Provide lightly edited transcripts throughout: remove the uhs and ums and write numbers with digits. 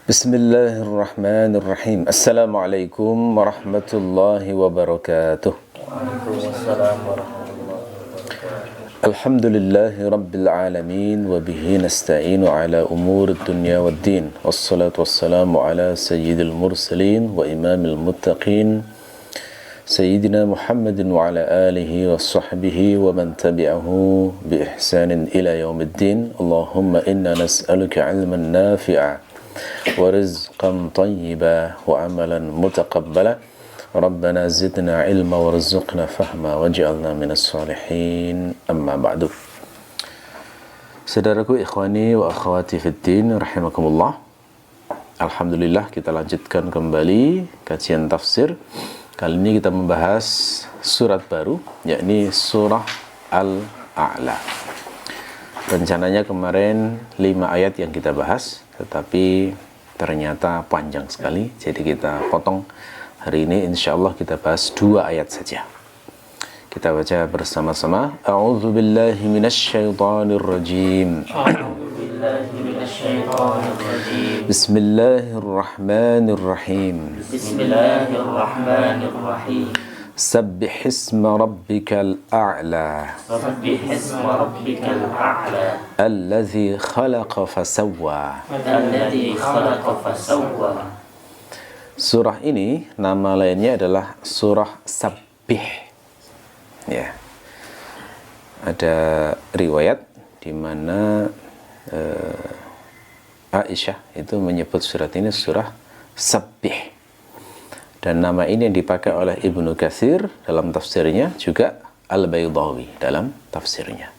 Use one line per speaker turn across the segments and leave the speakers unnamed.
Bismillahirrahmanirrahim. Assalamualaikum warahmatullahi wabarakatuh.
Waalaikumsalam warahmatullahi wabarakatuh.
Alhamdulillahi rabbil alamin wa bihi nasta'inu ala umuri dunya waddin. Wassalatu wassalamu ala sayyidil mursalin wa imamil muttaqin Sayyidina Muhammadin wa ala alihi wa sahbihi wa man tabi'ahu bi ihsanin ila yaumiddin. Allahumma inna nas'aluka ilman nafi'a wa rizqan tayyiba wa amalan mutaqabbala. Rabbana zidna ilma warzuqna fahma waj'alna minas salihin. Amma ba'du. Saudaraku, ikhwani wa akhwati fid din rahimakumullah. Alhamdulillah, kita lanjutkan kembali kajian tafsir. Kali ini kita membahas surat baru, yakni surah Al-A'la. Rencananya kemarin 5 ayat yang kita bahas, tetapi ternyata panjang sekali, jadi kita potong. Hari ini insya Allah kita bahas 2 ayat saja. Kita baca bersama-sama. A'udzu billahi minasyaitonir rajim. Bismillahirrahmanirrahim.
Bismillahirrahmanirrahim.
Sabbih isma rabbikal a'la.
Sabbih isma rabbikal a'la.
Alladzi khalaqa fasawwa.
Alladzi khalaqa fasawwa.
Surah ini nama lainnya adalah surah Sabbih. Ya. Ada riwayat di mana Aisyah itu menyebut surat ini surah Sabbih. Dan nama ini yang dipakai oleh Ibnu Katsir dalam tafsirnya, juga Al-Baydawi dalam tafsirnya.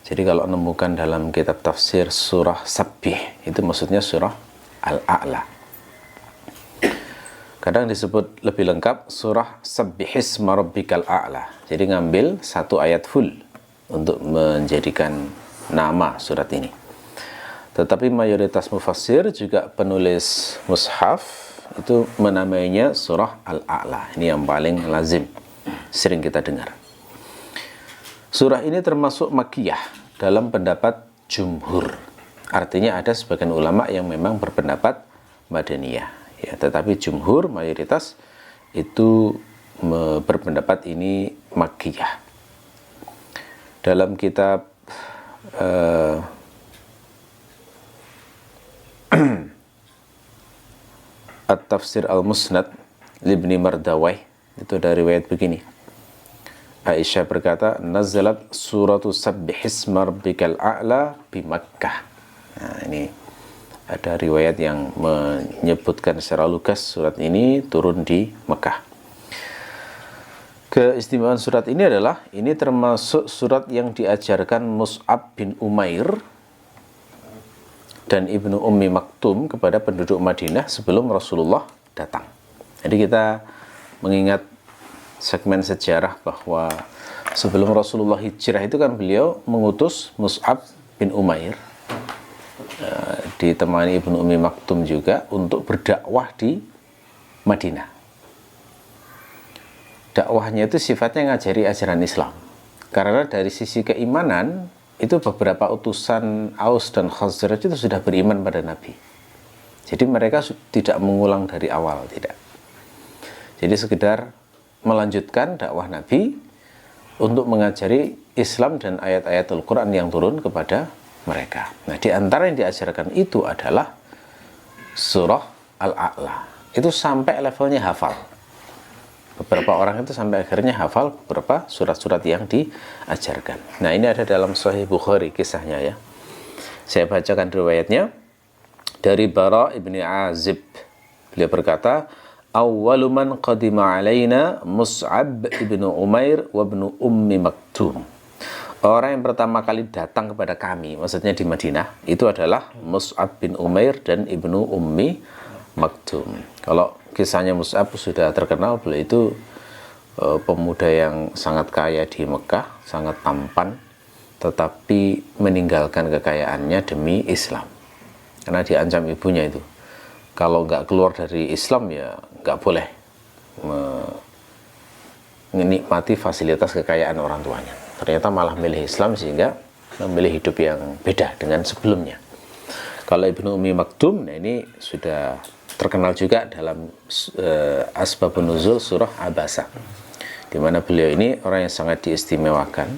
Jadi kalau menemukan dalam kitab tafsir surah Sabbih, itu maksudnya surah Al-A'la. Kadang disebut lebih lengkap surah Sabbihisma Rabbikal A'la. Jadi ngambil satu ayat full untuk menjadikan nama surat ini. Tetapi mayoritas mufassir, juga penulis mushaf, itu menamainya surah Al-A'la. Ini yang paling lazim, sering kita dengar. Surah ini termasuk Makkiyah dalam pendapat jumhur. Artinya ada sebagian ulama yang memang berpendapat Madaniyah, ya, tetapi jumhur, mayoritas itu berpendapat ini Makkiyah. Dalam kitab At-Tafsir Al-Musnad Libni Mardawai, itu dari riwayat begini. Aisyah berkata, nazalat suratu Sabbihisma Rabbikal A'la bi Makkah. Nah, ini ada riwayat yang menyebutkan secara lugas surat ini turun di Mekah. Keistimewaan surat ini adalah, ini termasuk surat yang diajarkan Mus'ab bin Umair dan Ibnu Ummi Maktum kepada penduduk Madinah sebelum Rasulullah datang. Jadi kita mengingat segmen sejarah bahwa sebelum Rasulullah hijrah itu kan beliau mengutus Mus'ab bin Umair, ditemani Ibnu Ummi Maktum juga, untuk berdakwah di Madinah. Dakwahnya itu sifatnya ngajari ajaran Islam. Karena dari sisi keimanan, itu beberapa utusan Aus dan Khazraj itu sudah beriman pada Nabi. Jadi mereka tidak mengulang dari awal, tidak. Jadi sekedar melanjutkan dakwah Nabi untuk mengajari Islam dan ayat-ayat Al-Quran yang turun kepada mereka. Nah, di antara yang diajarkan itu adalah surah Al-A'la. Itu sampai levelnya hafal. Beberapa orang itu sampai akhirnya hafal beberapa surat-surat yang diajarkan. Nah, ini ada dalam Sahih Bukhari kisahnya, ya. Saya bacakan riwayatnya dari Bara ibni Azib. Beliau berkata, awwalu man qadima alaina Mus'ab ibnu Umair wa ibnu Ummi Maktum. Orang yang pertama kali datang kepada kami, maksudnya di Madinah, itu adalah Mus'ab bin Umair dan Ibnu Ummi Maktum. Kalau kisahnya Mus'ab sudah terkenal, beliau itu pemuda yang sangat kaya di Mekah, sangat tampan, tetapi meninggalkan kekayaannya demi Islam. Karena diancam ibunya itu, kalau nggak keluar dari Islam ya nggak boleh menikmati fasilitas kekayaan orang tuanya. Ternyata malah milih Islam, sehingga memilih hidup yang beda dengan sebelumnya. Kalau Ibnu Ummi Maktum, nah ini sudah terkenal juga dalam asbabun nuzul surah Abasa, di mana beliau ini orang yang sangat diistimewakan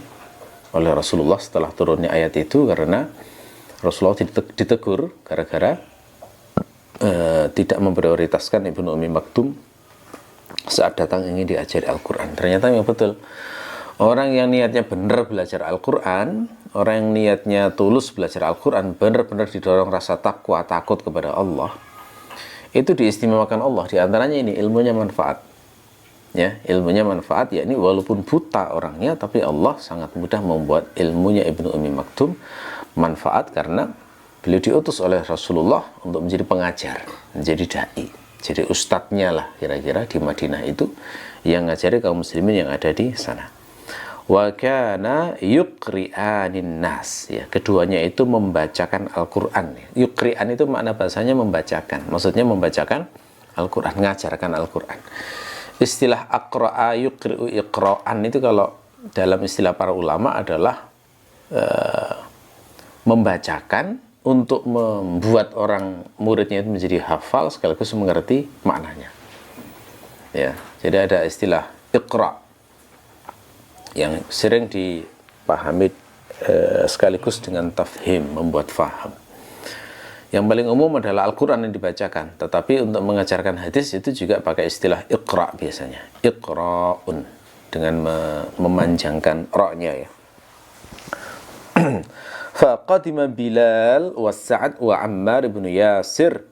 oleh Rasulullah setelah turunnya ayat itu, karena Rasulullah ditegur gara-gara tidak memprioritaskan Ibnu Ummi Maktum saat datang ingin diajari Al-Quran. Ternyata memang betul, orang yang niatnya benar belajar Al-Quran, orang yang niatnya tulus belajar Al-Quran, benar-benar didorong rasa takwa, takut kepada Allah, itu diistimewakan Allah. Di antaranya ini ilmunya manfaat, ya, ilmunya manfaat, yakni walaupun buta orangnya, tapi Allah sangat mudah membuat ilmunya Ibnu Ummi Maktum manfaat, karena beliau diutus oleh Rasulullah untuk menjadi pengajar, menjadi dai, jadi ustadznya lah kira-kira di Madinah itu, yang ngajari kaum muslimin yang ada di sana. Wa kana yuqri'anin nas, ya, keduanya itu membacakan Al-Qur'an. Yuqri'an itu makna bahasanya membacakan, maksudnya membacakan Al-Qur'an, mengajarkan Al-Qur'an. Istilah aqra'a yuqri'u iqra'an itu kalau dalam istilah para ulama adalah membacakan untuk membuat orang muridnya itu menjadi hafal sekaligus mengerti maknanya. Ya, jadi ada istilah iqra' yang sering dipahami sekaligus dengan tafhim, membuat faham. Yang paling umum adalah Al-Quran yang dibacakan, tetapi untuk mengajarkan hadis itu juga pakai istilah iqra' biasanya, iqra'un, dengan memanjangkan ra-nya, ya. Faqadima Bilal wa Sa'ad wa Ammar bin Yasir.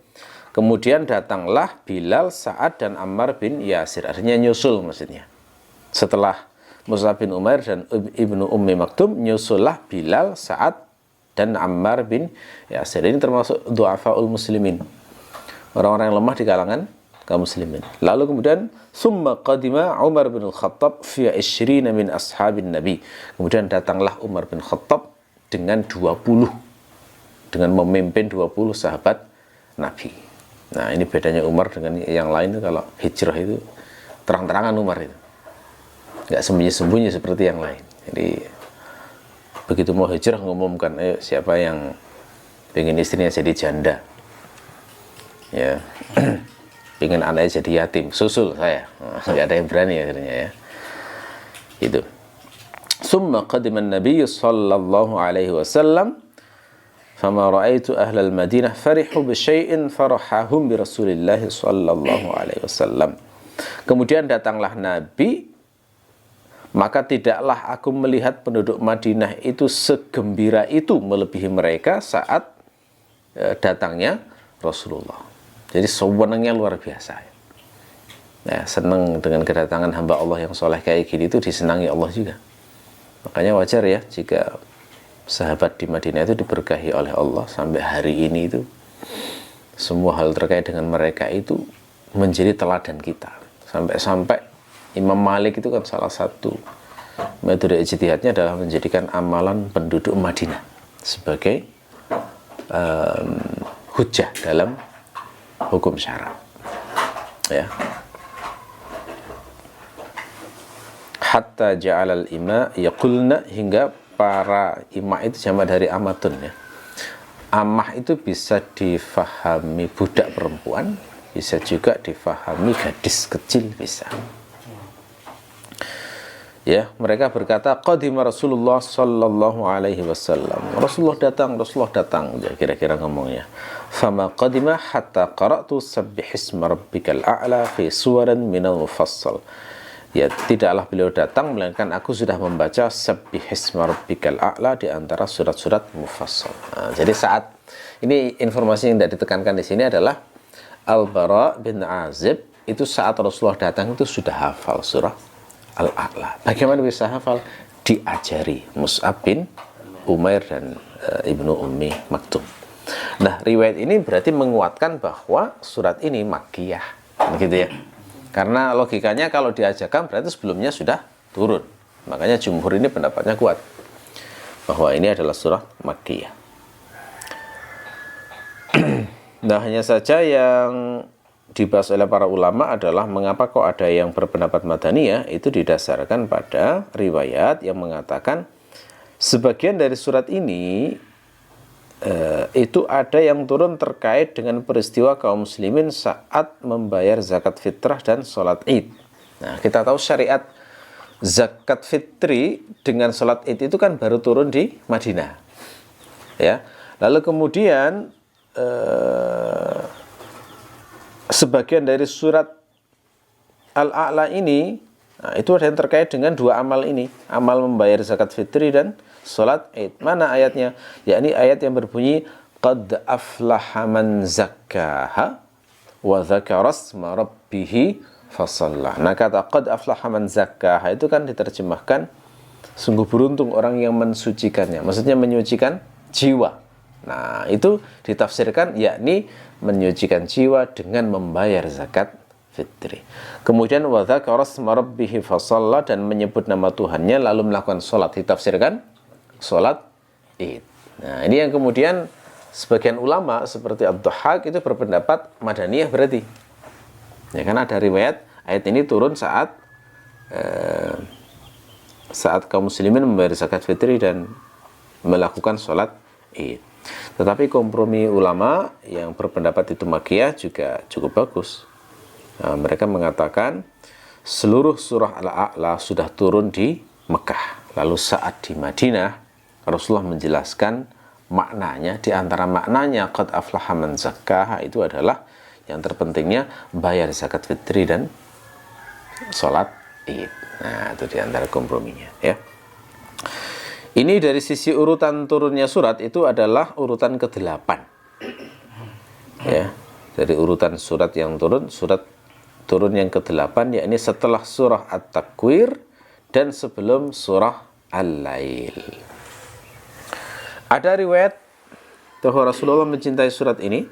Kemudian datanglah Bilal, Sa'ad dan Ammar bin Yasir, artinya nyusul maksudnya. Setelah Mus'ab bin Umair dan Ibnu Ummi Maktum, nyusullah Bilal, Sa'ad dan Ammar bin Yasir. Ini termasuk du'afaul muslimin, orang-orang yang lemah di kalangan kaum muslimin. Lalu kemudian summa qadima Umar bin Khattab fi 20 min ashabin Nabi. Kemudian datanglah Umar bin Khattab dengan 20, dengan memimpin 20 sahabat Nabi. Nah, ini bedanya Umar dengan yang lain. Kalau hijrah itu terang-terangan Umar itu, nggak sembunyi-sembunyi seperti yang lain. Jadi begitu mau hijrah ngumumkan, ayo siapa yang pengen istrinya jadi janda, ya, pengen anaknya jadi yatim, susul saya. Nggak ada yang berani akhirnya, ya. Itu. Summa qadima an-nabiy sallallahu alaihi wasallam fama ra'aitu ahlal Madinah farihu bi syai'in farahahum bi Rasulillah sallallahu alaihi wasallam. Kemudian datanglah Nabi, maka tidaklah aku melihat penduduk Madinah itu segembira itu melebihi mereka saat datangnya Rasulullah. Jadi sewenangnya luar biasa. Nah, senang dengan kedatangan hamba Allah yang soleh kayak gini, itu disenangi Allah juga. Makanya wajar ya jika sahabat di Madinah itu diberkahi oleh Allah sampai hari ini, itu semua hal terkait dengan mereka itu menjadi teladan kita. Sampai-sampai Imam Malik itu kan salah satu metode ijtihadnya adalah menjadikan amalan penduduk Madinah sebagai hujjah dalam hukum syara, ya. Hatta ja'alal ima yaqulna, hingga para ima itu jamak dari amatun, ya. Amah itu bisa difahami budak perempuan, bisa juga difahami gadis kecil, bisa. Ya, mereka berkata qadima Rasulullah sallallahu alaihi wasallam. Rasulullah datang, ya, kira-kira ngomongnya. Fama qadima hatta qara'tu sabbihisma rabbikal a'la fi suwaran minal mufassal. Ya, tidaklah beliau datang melainkan aku sudah membaca sabbihisma rabbikal a'la di antara surat-surat mufassal. Nah, jadi saat ini informasi yang tidak ditekankan di sini adalah Al-Bara bin Azib itu saat Rasulullah datang itu sudah hafal surah Al-A'la. Bagaimana bisa hafal? Diajari Mus'ab bin Umair dan Ibnu Ummi Maktum. Nah, riwayat ini berarti menguatkan bahwa surat ini Makkiyah, begitu ya. Karena logikanya kalau diajarkan berarti sebelumnya sudah turun. Makanya jumhur ini pendapatnya kuat bahwa ini adalah surah Makkiyah. Nah, hanya saja yang dibahas oleh para ulama adalah mengapa kok ada yang berpendapat Madaniyah, itu didasarkan pada riwayat yang mengatakan sebagian dari surat ini itu ada yang turun terkait dengan peristiwa kaum muslimin saat membayar zakat fitrah dan sholat id. Nah, kita tahu syariat zakat fitri dengan sholat id itu kan baru turun di Madinah. Ya, lalu kemudian sebagian dari surat Al-A'la ini, nah, itu ada yang terkait dengan dua amal ini, amal membayar zakat fitri dan sholat id. Mana ayatnya? Yakni ayat yang berbunyi qad aflaha man zakkaha wa dzakara asma rabbih fasalla. Nah, kata qad aflaha man zakkaha itu kan diterjemahkan sungguh beruntung orang yang mensucikannya. Maksudnya menyucikan jiwa. Nah, itu ditafsirkan yakni menyucikan jiwa dengan membayar zakat fitri. Kemudian wa dzakara asma rabbih fasalla, dan menyebut nama Tuhannya lalu melakukan salat, ditafsirkan sholat id. Nah, ini yang kemudian sebagian ulama seperti Ad-Dhahhak itu berpendapat Madaniyah berarti. Ya, karena ada riwayat ayat ini turun saat kaum muslimin membayar zakat fitri dan melakukan sholat id. Tetapi kompromi ulama yang berpendapat itu Makkiyah juga cukup bagus. Nah, mereka mengatakan seluruh surah Al-A'la sudah turun di Mekah. Lalu saat di Madinah Rasulullah menjelaskan maknanya. Di antara maknanya qad aflaha man zakkaha itu adalah yang terpentingnya bayar zakat fitri dan sholat id. Nah, itu di antara komprominya, ya. Ini dari sisi urutan turunnya surat itu adalah urutan ke-8. Ya, dari urutan surat yang turun, surat turun yang ke-8 yakni setelah surah At-Takwir dan sebelum surah Al-Lail. Ada riwayat bahwa Rasulullah mencintai surat ini.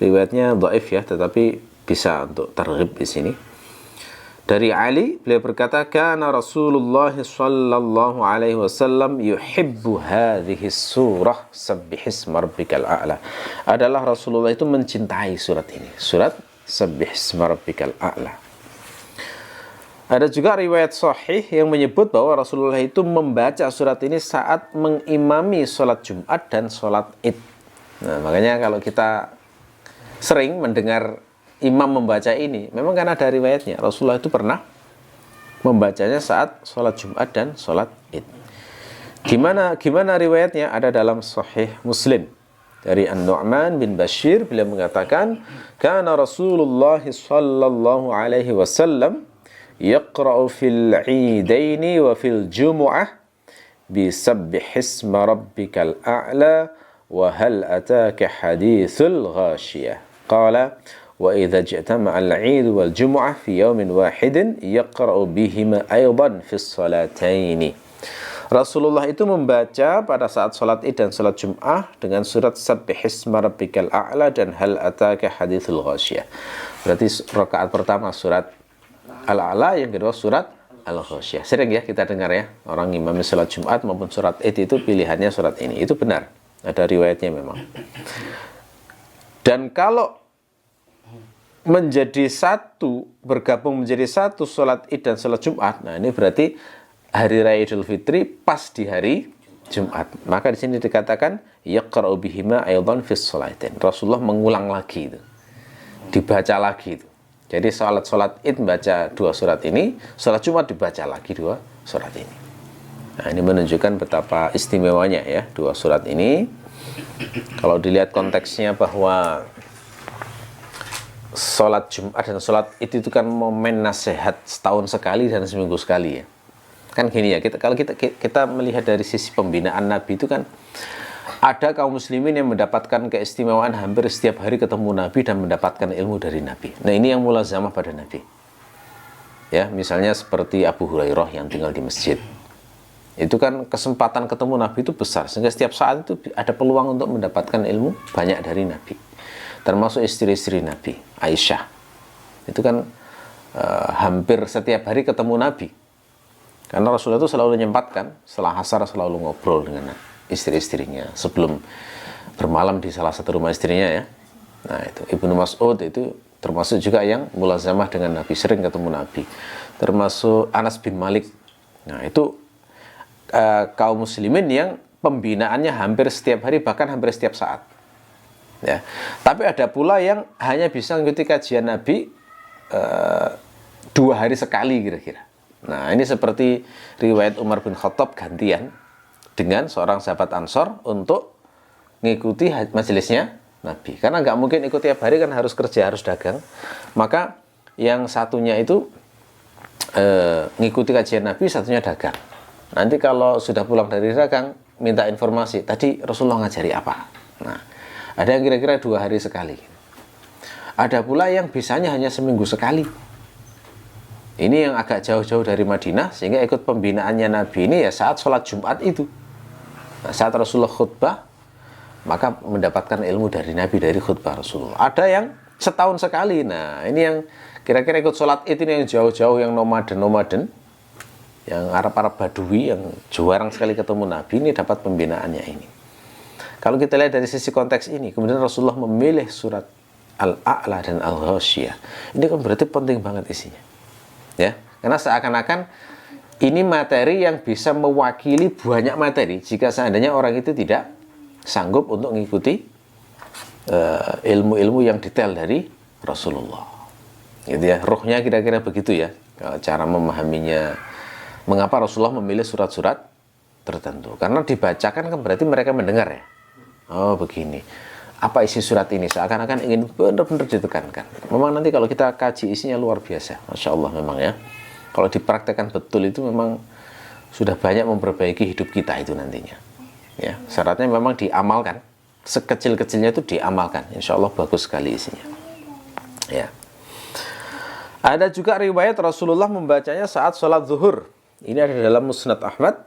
Riwayatnya dhaif ya, tetapi bisa untuk targhib di sini. Dari Ali, beliau berkata, "Kana Rasulullah sallallahu alaihi wasallam yuhibbu hadhihi surah Sabbihisma rabbikal a'la." Adalah Rasulullah itu mencintai surat ini, surat Sabbihisma rabbikal a'la. Ada juga riwayat sahih yang menyebut bahwa Rasulullah itu membaca surat ini saat mengimami sholat Jumat dan sholat id. Nah, makanya kalau kita sering mendengar imam membaca ini, memang karena ada riwayatnya. Rasulullah itu pernah membacanya saat sholat Jumat dan sholat id. Gimana riwayatnya? Ada dalam Sahih Muslim. Dari An-Nu'man bin Bashir, beliau mengatakan, "Kana Rasulullah sallallahu alaihi wasallam yaqra'u fil 'idaini wa fil jumu'ah bi sabbihisma rabbikal a'la wa hal ataka hadithul ghashiyah." Qala wa idza ijtama'a al-'id wal jumu'ah fi yawmin wahidin yaqra'u bihima aydan fi as-salataini. Rasulullah itu membaca pada saat salat id dan salat Jum'ah dengan surat Sabbihisma rabbikal a'la dan hal ataka hadithul ghashiyah. Berarti rakaat pertama surat Al-A'la, yang kedua surat Al-Ghasyiyah. Sering ya kita dengar ya, orang imam salat Jumat maupun surat id itu pilihannya surat ini. Itu benar, ada riwayatnya memang. Dan kalau menjadi satu, bergabung menjadi satu salat id dan salat Jumat, nah ini berarti hari raya Idul Fitri pas di hari Jumat. Maka di sini dikatakan yaqra'u bihima aidan fis shalatain. Rasulullah mengulang lagi itu. Dibaca lagi itu. Jadi sholat id baca dua surat ini, sholat Jumat dibaca lagi dua surat ini. Nah, ini menunjukkan betapa istimewanya ya dua surat ini. Kalau dilihat konteksnya bahwa sholat Jumat dan sholat id itu kan momen nasihat setahun sekali dan seminggu sekali ya. Kan gini ya, kalau kita melihat dari sisi pembinaan Nabi itu kan ada kaum muslimin yang mendapatkan keistimewaan hampir setiap hari ketemu Nabi dan mendapatkan ilmu dari Nabi. Nah, ini yang mulazamah pada Nabi. Ya, misalnya seperti Abu Hurairah yang tinggal di masjid. Itu kan kesempatan ketemu Nabi itu besar, sehingga setiap saat itu ada peluang untuk mendapatkan ilmu banyak dari Nabi. Termasuk istri-istri Nabi, Aisyah. Itu kan hampir setiap hari ketemu Nabi. Karena Rasulullah itu selalu menyempatkan, setelah asar selalu ngobrol dengan istri-istrinya sebelum bermalam di salah satu rumah istrinya ya. Nah, itu Ibnu Mas'ud itu termasuk juga yang mulazamah dengan Nabi, sering ketemu Nabi. Termasuk Anas bin Malik. Nah, itu kaum muslimin yang pembinaannya hampir setiap hari, bahkan hampir setiap saat. Ya. Tapi ada pula yang hanya bisa mengikuti kajian Nabi 2 hari sekali kira-kira. Nah, ini seperti riwayat Umar bin Khattab gantian dengan seorang sahabat Ansor untuk mengikuti majelisnya Nabi. Karena nggak mungkin ikut tiap hari, kan harus kerja, harus dagang. Maka yang satunya itu mengikuti kajian Nabi, satunya dagang. Nanti kalau sudah pulang dari dagang, minta informasi, tadi Rasulullah ngajari apa. Nah, ada yang kira-kira 2 hari sekali. Ada pula yang bisanya hanya seminggu sekali. Ini yang agak jauh-jauh dari Madinah, sehingga ikut pembinaannya Nabi ini ya saat sholat Jumat itu. Nah, saat Rasulullah khutbah, maka mendapatkan ilmu dari Nabi, dari khutbah Rasulullah. Ada yang setahun sekali. Nah, ini yang kira-kira ikut sholat Id ini, yang jauh-jauh, yang nomaden, yang Arab-Arab Badui, yang jarang sekali ketemu Nabi, ini dapat pembinaannya ini. Kalau kita lihat dari sisi konteks ini, kemudian Rasulullah memilih surat Al-A'la dan Al-Ghasyiyah. Ini kan berarti penting banget isinya. Ya, karena seakan-akan ini materi yang bisa mewakili banyak materi jika seandainya orang itu tidak sanggup untuk mengikuti ilmu-ilmu yang detail dari Rasulullah. Gitu ya, ruhnya kira-kira begitu ya, cara memahaminya. Mengapa Rasulullah memilih surat-surat tertentu? Karena dibacakan kan berarti mereka mendengar ya. Oh begini, apa isi surat ini? Seakan-akan ingin benar-benar ditekankan. Memang nanti kalau kita kaji isinya luar biasa, Masya Allah memang ya. Kalau dipraktekkan betul itu memang sudah banyak memperbaiki hidup kita itu nantinya. Ya, syaratnya memang diamalkan. Sekecil-kecilnya itu diamalkan. Insya Allah bagus sekali isinya. Ya. Ada juga riwayat Rasulullah membacanya saat sholat zuhur. Ini ada dalam Musnad Ahmad.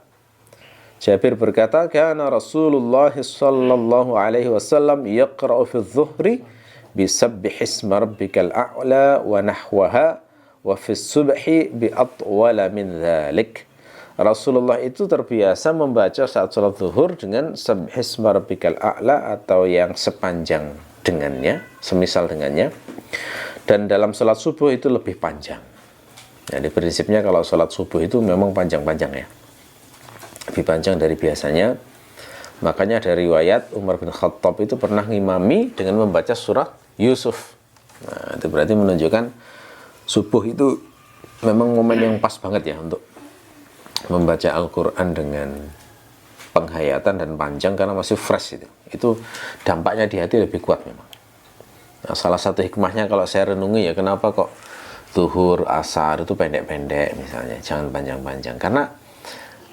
Jabir berkata, "Kana Rasulullah sallallahu alaihi wasallam yaqra'u fi adh-dhuhri bi sabbihisma rabbikal a'la wa nahwaha wa fi subhi bi atwala min dzalik." Rasulullah itu terbiasa membaca saat sholat zuhur dengan sabbihisma rabbikal a'la, atau yang sepanjang dengannya, semisal dengannya. Dan dalam sholat subuh itu lebih panjang. Jadi prinsipnya kalau sholat subuh itu memang panjang-panjang ya, lebih panjang dari biasanya. Makanya ada riwayat Umar bin Khattab itu pernah ngimami dengan membaca surah Yusuf. Nah, itu berarti menunjukkan subuh itu memang momen yang pas banget ya untuk membaca Al-Quran dengan penghayatan dan panjang, karena masih fresh itu. Itu dampaknya di hati lebih kuat memang. Nah, salah satu hikmahnya kalau saya renungi ya, kenapa kok zuhur, asar itu pendek-pendek misalnya, jangan panjang-panjang. Karena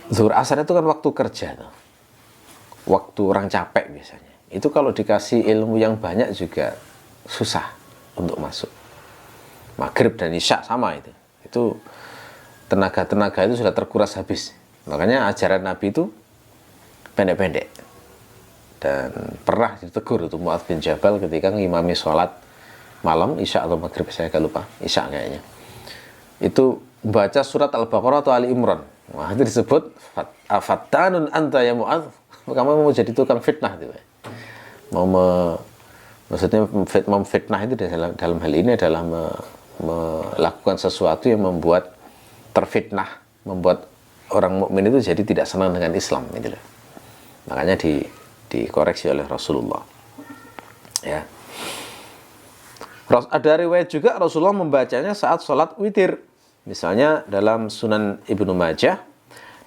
zuhur, asar itu kan waktu kerja tuh. Waktu orang capek biasanya. Itu kalau dikasih ilmu yang banyak juga susah untuk masuk. Maghrib dan isya sama itu. Itu tenaga-tenaga itu sudah terkuras habis. Makanya ajaran Nabi itu pendek-pendek. Dan pernah ditegur itu Mu'adz bin Jabal ketika ngimami sholat malam, isya atau maghrib, saya agak lupa, isya kayaknya. Itu baca surat Al-Baqarah atau Ali Imran. Wah, itu disebut afattanun anta ya Mu'adz. Kamu mau jadi tukang fitnah gitu. Maksudnya memfitnah itu dalam hal ini adalah melakukan sesuatu yang membuat terfitnah, membuat orang mukmin itu jadi tidak senang dengan Islam gitu loh. Makanya dikoreksi oleh Rasulullah. Ya. Ada riwayat juga Rasulullah membacanya saat sholat witir. Misalnya dalam Sunan Ibnu Majah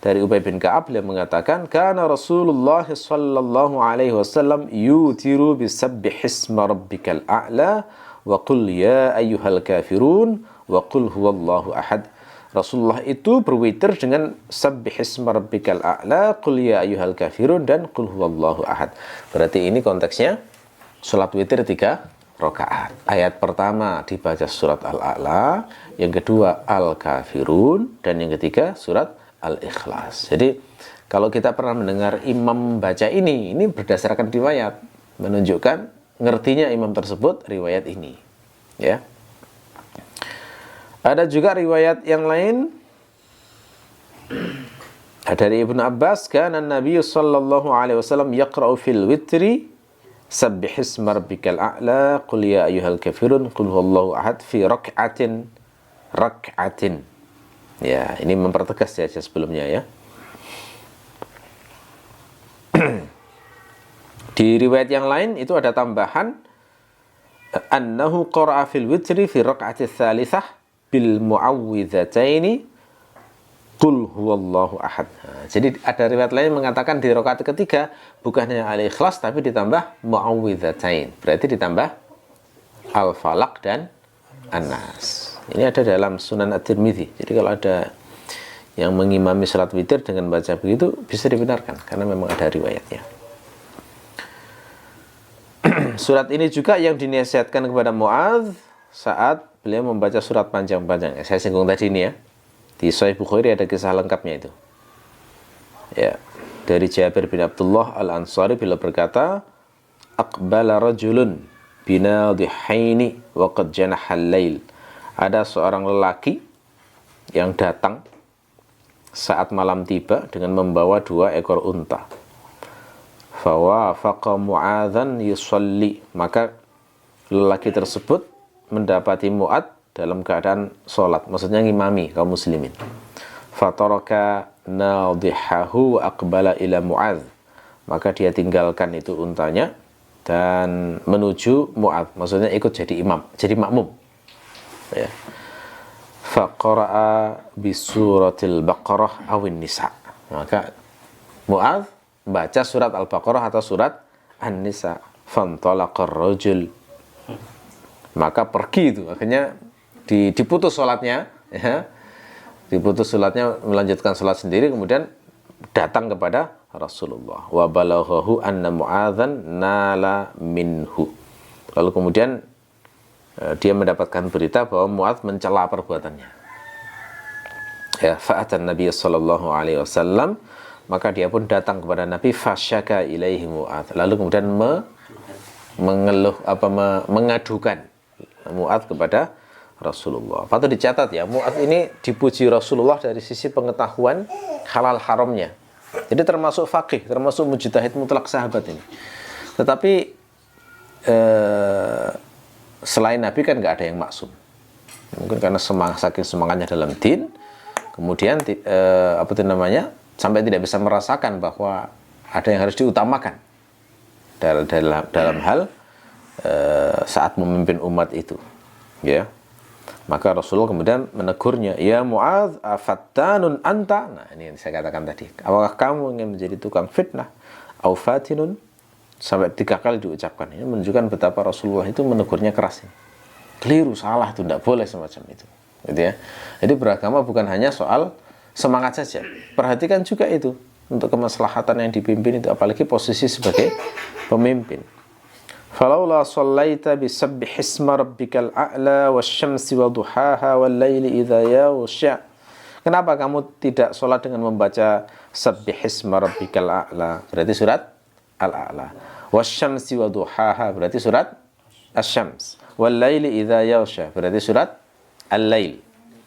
dari Ubay bin Ka'ab, beliau mengatakan, "Kana Rasulullah sallallahu alaihi wasallam yutiru bisabbihisma rabbikal a'la wa qul ya ayyuhal kafirun wa qul huwallahu ahad." Rasulullah itu berwitir dengan sabbihisma rabbikal a'la, qul ya ayyuhal kafirun, dan qul huwallahu ahad. Berarti ini konteksnya salat witir 3 rakaat. Ayat pertama dibaca surat Al-A'la, yang kedua Al-Kafirun, dan yang ketiga surat Al-Ikhlas. Jadi kalau kita pernah mendengar imam membaca ini berdasarkan riwayat, menunjukkan ngertinya imam tersebut riwayat ini. Ya. Ada juga riwayat yang lain dari Ibnu Abbas, kana Nabi sallallahu alaihi wasallam yaqra'u fil witri sabbihisma rabbikal a'la, qul ya ayyuhal kafirun, qul huwallahu ahad fi rak'atin. Ya, ini mempertegas ya sebelumnya ya. Di riwayat yang lain itu ada tambahan annahu qara'a fil witri fi raq'ati tsalitsah bil mu'awwidzataini qul huwallahu ahad. Nah, jadi ada riwayat lain mengatakan di rakaat ketiga bukan hanya al-ikhlas tapi ditambah mu'awwidzatain. Berarti ditambah al-falaq dan an-nas. Ini ada dalam Sunan At-Tirmidzi. Jadi kalau ada yang mengimami salat witir dengan baca begitu bisa dibenarkan karena memang ada riwayatnya. Surat ini juga yang dinasihatkan kepada Mu'adz saat beliau membaca surat panjang-panjang. Saya singgung tadi ini ya. Di Sahih Bukhari ada kisah lengkapnya itu. Ya, dari Jabir bin Abdullah Al-Ansari beliau berkata, "Aqbala rajulun binadihaini wa qad janaha al-lail." Ada seorang lelaki yang datang saat malam tiba dengan membawa 2 ekor unta. Fawafaqa Mu'adzan yusalli, maka lelaki tersebut mendapati Mu'adz dalam keadaan sholat, maksudnya ngimami kaum muslimin. Fataraka nadihahu wa aqbala ila Mu'adz, maka dia tinggalkan itu untanya dan menuju Mu'adz, maksudnya ikut jadi imam, jadi makmum ya. Faqara'a bisuratil Baqarah awin Nisa, maka Mu'adz baca surat Al-Baqarah atau surat An-Nisa. Fantalaqar rajul, maka pergi itu, akhirnya diputus sholatnya ya. Diputus sholatnya, melanjutkan sholat sendiri, kemudian datang kepada Rasulullah. Wa balaghahu anna Mu'adzan nala minhu, lalu kemudian dia mendapatkan berita bahwa Mu'adz mencela perbuatannya ya. Fa'atan Nabi sallallahu alaihi wasallam, maka dia pun datang kepada Nabi. Fasyaka ilaihi Mu'adz, lalu kemudian mengadukan Mu'adz kepada Rasulullah. Patut dicatat ya, Mu'adz ini dipuji Rasulullah dari sisi pengetahuan halal haramnya. Jadi termasuk faqih, termasuk mujtahid mutlak sahabat ini. Tetapi selain Nabi kan nggak ada yang maksum. Mungkin karena saking semangatnya dalam din, kemudian sampai tidak bisa merasakan bahwa ada yang harus diutamakan dalam hal saat memimpin umat itu ya. Maka Rasulullah kemudian menegurnya, ya Mu'adz afattanun anta. Nah, ini yang saya katakan tadi, apakah kamu ingin menjadi tukang fitnah? Au fatinun, sampai 3 kali diucapkan. Ini menunjukkan betapa Rasulullah itu menegurnya keras. Keliru, salah, itu tidak boleh semacam itu gitu ya. Jadi beragama bukan hanya soal semangat saja, perhatikan juga itu untuk kemaslahatan yang dipimpin itu, apalagi posisi sebagai pemimpin. Falaula shallaita bisabbihisma rabbikal a'la wasyamsi waduhaha wal laili idza yaghsha. Kenapa kamu tidak sholat dengan membaca sabbihisma rabbikal a'la, berarti surat Al-A'la. Wasyamsi waduhaha, berarti surat Asy-Syams. Wal laili idza yaghsha, berarti surat Al-Lail.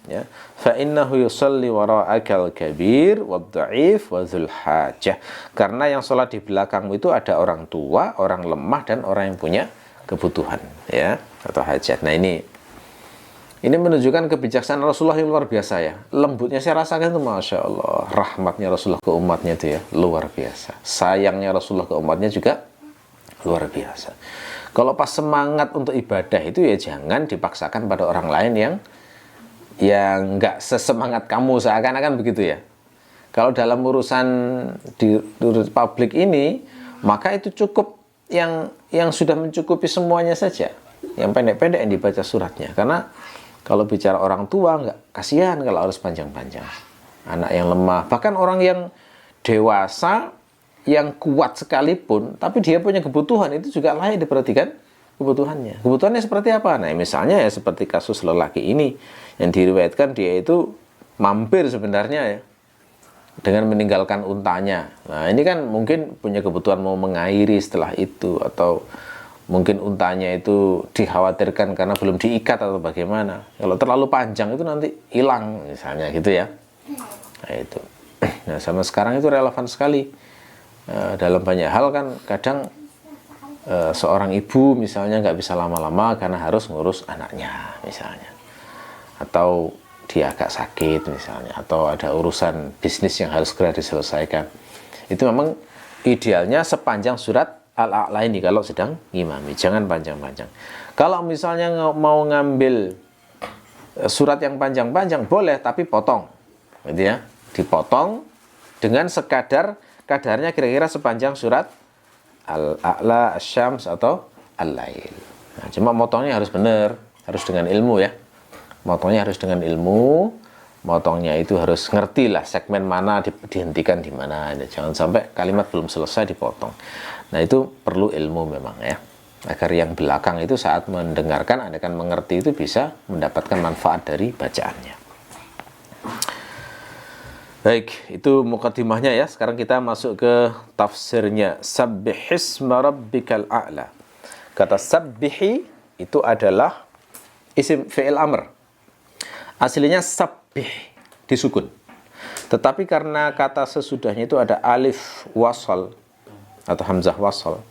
Ya, fa innahu yusalli wara'akal kabir wad-dha'if wa dzul hajah. Karena yang sholat di belakangmu itu ada orang tua, orang lemah, dan orang yang punya kebutuhan ya atau hajat. Nah, ini menunjukkan kebijaksanaan Rasulullah yang luar biasa ya. Lembutnya saya rasakan itu, Masya Allah. Rahmatnya Rasulullah ke umatnya itu ya luar biasa. Sayangnya Rasulullah ke umatnya juga luar biasa. Kalau pas semangat untuk ibadah itu ya jangan dipaksakan pada orang lain yang nggak sesemangat kamu, seakan-akan begitu ya. Kalau dalam urusan di publik ini, maka itu cukup yang sudah mencukupi semuanya saja, yang pendek-pendek yang dibaca suratnya. Karena kalau bicara orang tua, nggak kasihan kalau harus panjang-panjang. Anak yang lemah, bahkan orang yang dewasa yang kuat sekalipun, tapi dia punya kebutuhan, itu juga layak diperhatikan kebutuhannya. Kebutuhannya seperti apa? Nah, misalnya ya seperti kasus lelaki ini yang diriwayatkan dia itu mampir sebenarnya ya dengan meninggalkan untanya. Nah, ini kan mungkin punya kebutuhan mau mengairi setelah itu, atau mungkin untanya itu dikhawatirkan karena belum diikat atau bagaimana. Kalau terlalu panjang itu nanti hilang misalnya gitu ya. Nah, itu. Nah, sama sekarang itu relevan sekali. Dalam banyak hal kan kadang seorang ibu misalnya nggak bisa lama-lama karena harus ngurus anaknya misalnya, atau dia agak sakit misalnya, atau ada urusan bisnis yang harus segera diselesaikan. Itu memang idealnya sepanjang surat al-a'la ini kalau sedang ngimami, jangan panjang-panjang. Kalau misalnya mau ngambil surat yang panjang-panjang boleh, tapi potong, gitu ya, dipotong dengan kadarnya kira-kira sepanjang surat al-a'la, asy-syams atau al-lail. Nah, cuma motongnya harus benar, harus dengan ilmu ya. Motongnya harus dengan ilmu. Motongnya itu harus ngerti lah segmen mana dihentikan di mana. Jangan sampai kalimat belum selesai dipotong. Nah, itu perlu ilmu memang ya. Agar yang belakang itu saat mendengarkan, Anda kan mengerti, itu bisa mendapatkan manfaat dari bacaannya. Baik, itu mukadimahnya ya. Sekarang kita masuk ke tafsirnya. Sabbihisma rabbikal a'la. Kata sabbihi itu adalah isim fi'il amr. Aslinya sabbih, disukun. Tetapi karena kata sesudahnya itu ada alif wasal atau hamzah wasal,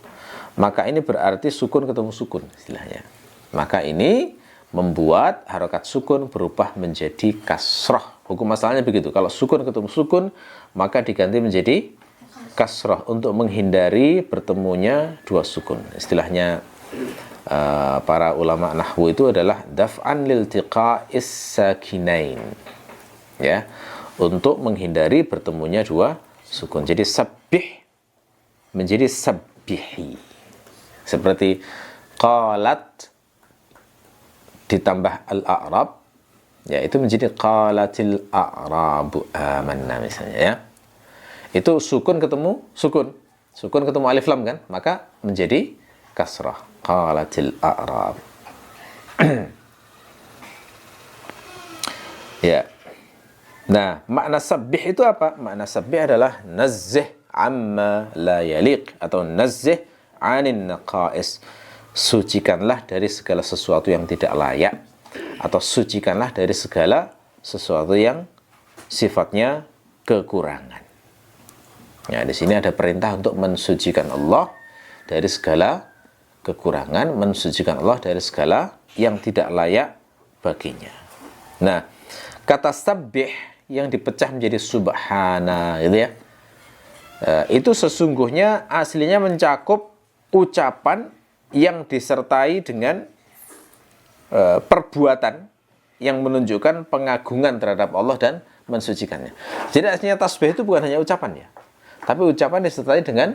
maka ini berarti sukun ketemu sukun istilahnya. Maka ini membuat harokat sukun berubah menjadi kasroh. Hukum asalnya begitu. Kalau sukun ketemu sukun, maka diganti menjadi kasroh untuk menghindari bertemunya dua sukun. Istilahnya para ulama nahwu itu adalah daf'an liltiqa'is sakinain, ya, untuk menghindari bertemunya dua sukun. Jadi sabbih menjadi sabbihi, seperti qalat ditambah al-a'rab, ya, itu menjadi qalatil a'rabu amanna misalnya ya. Itu sukun ketemu sukun ketemu alif lam kan, maka menjadi kasrah, qalatil a'rab. Ya. Nah, makna sabbih itu apa? Makna sabbih adalah nazzih amma la yaliq atau nazzih 'anin naqais. Sucikanlah dari segala sesuatu yang tidak layak, atau sucikanlah dari segala sesuatu yang sifatnya kekurangan. Ya, di sini ada perintah untuk mensucikan Allah dari segala kekurangan, mensucikan Allah dari segala yang tidak layak baginya. Nah, kata sabbih yang dipecah menjadi subhana, gitu ya, itu sesungguhnya aslinya mencakup ucapan yang disertai dengan perbuatan yang menunjukkan pengagungan terhadap Allah dan mensucikannya. Jadi aslinya tasbih itu bukan hanya ucapan ya, tapi ucapan disertai dengan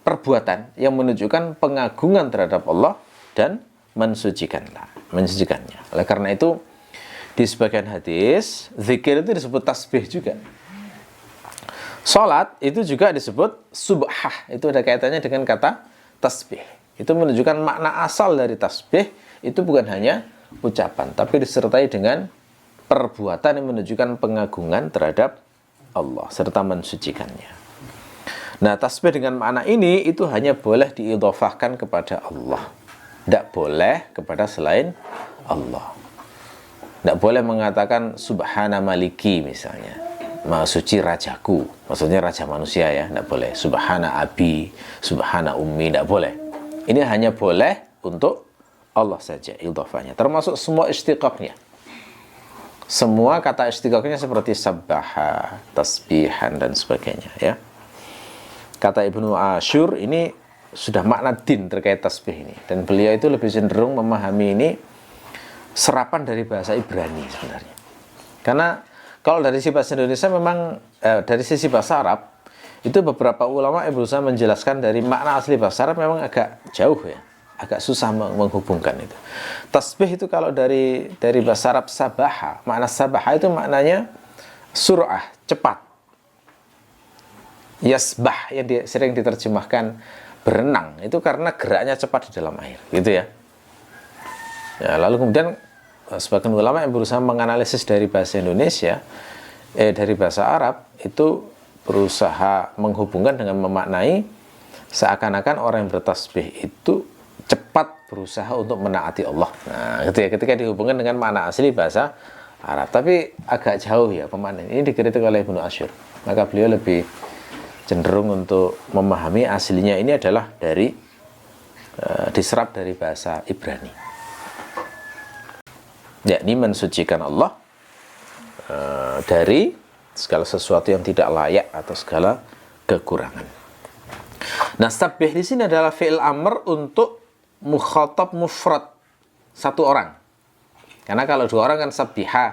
perbuatan yang menunjukkan pengagungan terhadap Allah dan mensucikannya. Oleh karena itu, di sebagian hadis, zikir itu disebut tasbih juga. Salat itu juga disebut subhah. Itu ada kaitannya dengan kata tasbih. Itu menunjukkan makna asal dari tasbih itu bukan hanya ucapan, tapi disertai dengan perbuatan yang menunjukkan pengagungan terhadap Allah serta mensucikannya. Nah, tasbih dengan makna ini itu hanya boleh diidhofahkan kepada Allah. Tidak boleh kepada selain Allah. Tidak boleh mengatakan subhana maliki misalnya, maha suci rajaku, maksudnya raja manusia ya, tidak boleh. Subhana abi, subhana ummi, tidak boleh. Ini hanya boleh untuk Allah saja idhofahnya, termasuk semua istiqaqnya. Semua kata istiqaqnya seperti sabbaha, tasbihan dan sebagainya ya. Kata Ibnu Asyur ini sudah makna din terkait tasbih ini, dan beliau itu lebih cenderung memahami ini serapan dari bahasa Ibrani sebenarnya. Karena kalau dari sisi bahasa Indonesia memang dari sisi bahasa Arab itu beberapa ulama yang berusaha menjelaskan dari makna asli bahasa Arab memang agak jauh ya, agak susah menghubungkan itu. Tasbih itu kalau dari bahasa Arab sabaha, makna sabaha itu maknanya sur'ah, cepat. Yasbah yang sering diterjemahkan berenang, itu karena geraknya cepat di dalam air, gitu ya. Ya, lalu kemudian sebagian ulama yang berusaha menganalisis dari bahasa Indonesia, dari bahasa Arab, itu berusaha menghubungkan dengan memaknai seakan-akan orang yang bertasbih itu cepat berusaha untuk menaati Allah. Nah, gitu ya, ketika dihubungkan dengan makna asli bahasa Arab, tapi agak jauh ya pemaknaan. Ini dikritik oleh Ibnu Asyur, maka beliau lebih cenderung untuk memahami aslinya ini adalah dari diserap dari bahasa Ibrani, yakni mensucikan Allah dari segala sesuatu yang tidak layak atau segala kekurangan. Nah, sabbih di sini adalah fi'il amr untuk mukhatab mufrad, satu orang. Karena kalau dua orang kan sabbiha,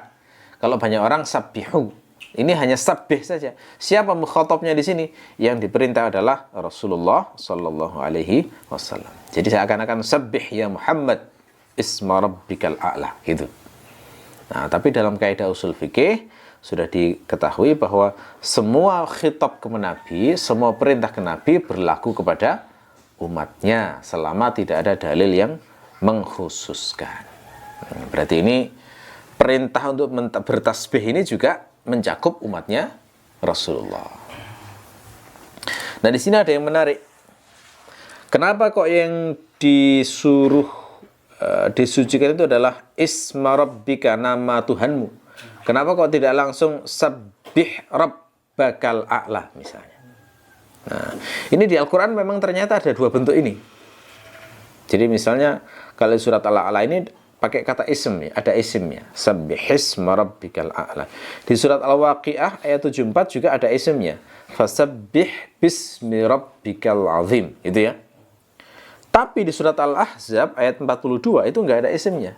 kalau banyak orang sabbihu. Ini hanya sabbih saja. Siapa mukhatabnya di sini? Yang diperintah adalah Rasulullah sallallahu alaihi wasallam. Jadi seakan-akan sabbih ya Muhammad isma rabbikal a'la gitu. Nah, tapi dalam kaidah usul fikih sudah diketahui bahwa semua khitab ke Nabi, semua perintah ke Nabi berlaku kepada umatnya selama tidak ada dalil yang mengkhususkan. Berarti ini perintah untuk bertasbih ini juga mencakup umatnya Rasulullah. Nah, di sini ada yang menarik. Kenapa kok yang disuruh disucikan itu adalah isma rabbika, nama Tuhanmu? Kenapa kok tidak langsung sabbih rabbakal a'la misalnya? Nah, ini di Al-Quran memang ternyata ada dua bentuk ini. Jadi misalnya kalau surat Al-A'la ini pakai kata ism ya, ada isimnya. Sabbihisma rabbikal a'la. Di surat Al-Waqi'ah ayat 74 juga ada isimnya. Fasabbih bismi rabbikal azim. Itu ya. Tapi di surat Al-Ahzab ayat 42 itu enggak ada isimnya.